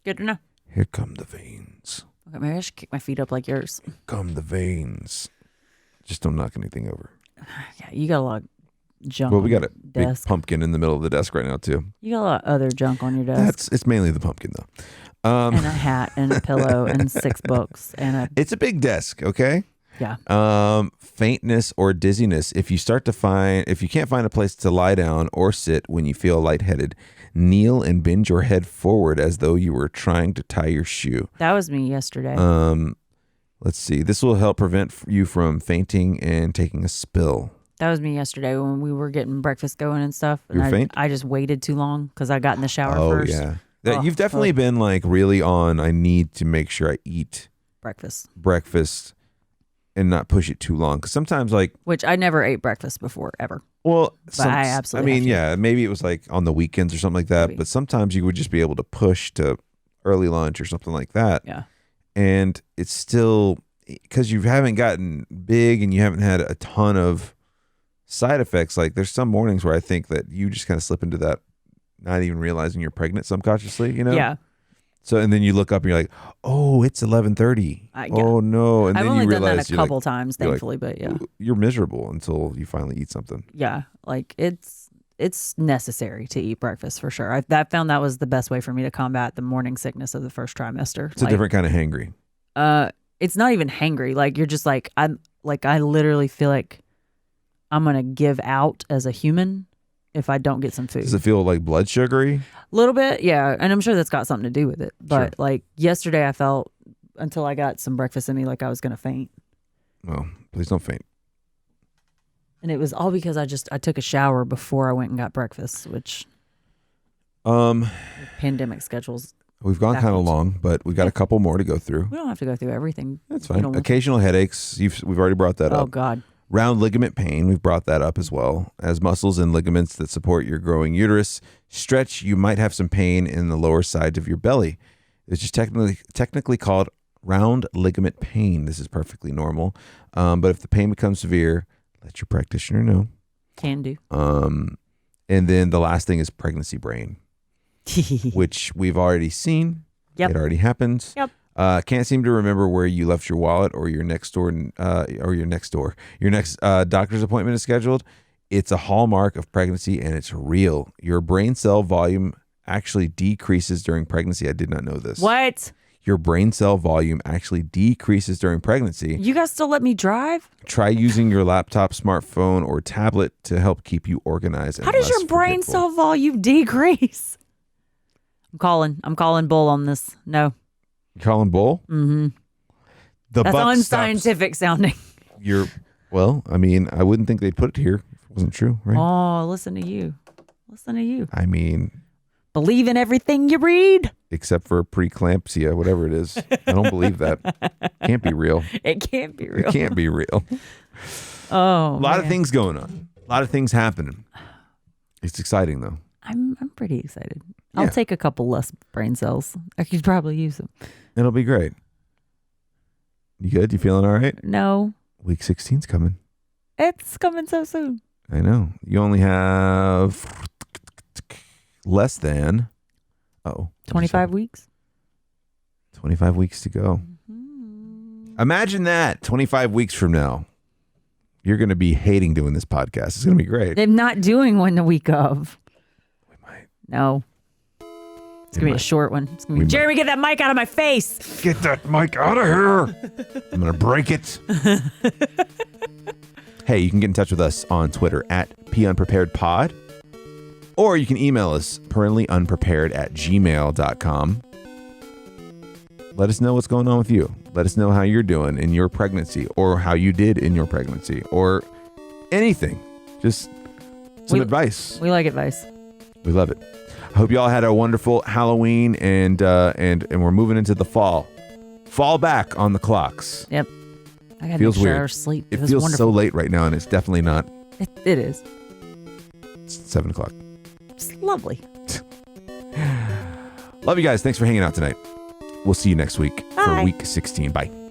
Good to know. Here come the veins. Okay, maybe I should kick my feet up like yours. Here come the veins. Just don't knock anything over. Yeah, you got a lot of junk. Well, we got a big desk. pumpkin in the middle of the desk right now, too. You got a lot of other junk on your desk. It's mainly the pumpkin, though. And a hat and a pillow and 6 books and a It's a big desk, okay? yeah. Faintness or dizziness. If you can't find a place to lie down or sit when you feel lightheaded, kneel and bend your head forward as though you were trying to tie your shoe. That was me yesterday. Let's see. This will help prevent you from fainting and taking a spill. That was me yesterday when we were getting breakfast going and stuff. And You were faint? I just waited too long because I got in the shower first. Yeah. You've definitely been like really on. I need to make sure I eat breakfast and not push it too long. Because sometimes which I never ate breakfast before ever. well, I absolutely have to. yeah, maybe it was like on the weekends or something like that. Maybe. But sometimes you would just be able to push to early lunch or something like that. Yeah. And it's still because you haven't gotten big and you haven't had a ton of side effects. Like there's some mornings where I think that you just kind of slip into that, not even realizing you're pregnant subconsciously, you know? Yeah. So, and then you look up and you're like, oh, it's 11:30. Yeah. Oh no. And I've then only you done realize that a couple times, you're like, thankfully, but yeah. you're miserable until you finally eat something. Yeah. Like it's necessary to eat breakfast for sure. I found that was the best way for me to combat the morning sickness of the first trimester. It's a different kind of hangry. It's not even hangry. Like you're just like, I literally feel like I'm going to give out as a human if I don't get some food. Does it feel like blood sugary? A little bit, yeah. And I'm sure that's got something to do with it. But Sure. like yesterday I felt until I got some breakfast in me like I was going to faint. Well, please don't faint. And it was all because I took a shower before I went and got breakfast, which pandemic schedules. We've gone kind of Backwards. long, but we got a couple more to go through. We don't have to go through everything. That's You fine. know. Occasional headaches. We've already brought that Oh up. God. Round ligament pain. We've brought that up as well. As muscles and ligaments that support your growing uterus stretch, you might have some pain in the lower sides of your belly. It's just technically called round ligament pain. This is perfectly normal. But if the pain becomes severe, let your practitioner know. Can do. And then the last thing is pregnancy brain, which we've already seen. Yep. It already happened. Yep. Can't seem to remember where you left your wallet or your next doctor's appointment is scheduled. It's a hallmark of pregnancy and it's real. Your brain cell volume actually decreases during pregnancy. I did not know this. What? Your brain cell volume actually decreases during pregnancy. You guys still let me drive? Try using your laptop, smartphone, or tablet to help keep you organized. And How does less your brain forgetful. cell volume decrease? I'm calling bull on this. No. Colin Bull? Mm-hmm. The That's buck unscientific sounding. Well, I mean, I wouldn't think they'd put it here if it wasn't true, right? Oh, listen to you. Listen to you. I mean, Believe in everything you read. except for preeclampsia, whatever it is. I don't believe that. Can't be real. It can't be real. It can't be real. Oh, A lot of things going on. A lot of things happening. It's exciting though. I'm pretty excited. Yeah. I'll take a couple less brain cells. I could probably use them. It'll be great. You good? You feeling all right? No, Week 16's coming. it's coming so soon. I know. You only have less than 25 weeks. 25 weeks to go. Imagine that 25 weeks from now. You're going to be hating doing this podcast. It's going to be great. They're not doing one the week of. We might. No. It's going to be a short one. It's going to We be, might. Jeremy, get that mic out of my face. Get that mic out of here. I'm going to break it. Hey, you can get in touch with us on Twitter at punpreparedpod. Or you can email us parentallyunprepared@gmail.com. Let us know what's going on with you. Let us know how you're doing in your pregnancy or how you did in your pregnancy or anything. Just some advice. We like advice. We love it. I hope you all had a wonderful Halloween, and we're moving into the fall. Fall back on the clocks. Yep. I gotta Feels make sure weird. I sleep. It was feels wonderful. so late right now, and it's definitely not. It is. It's 7 o'clock. It's lovely. Love you guys. Thanks for hanging out tonight. We'll see you next week for Bye. week 16. Bye.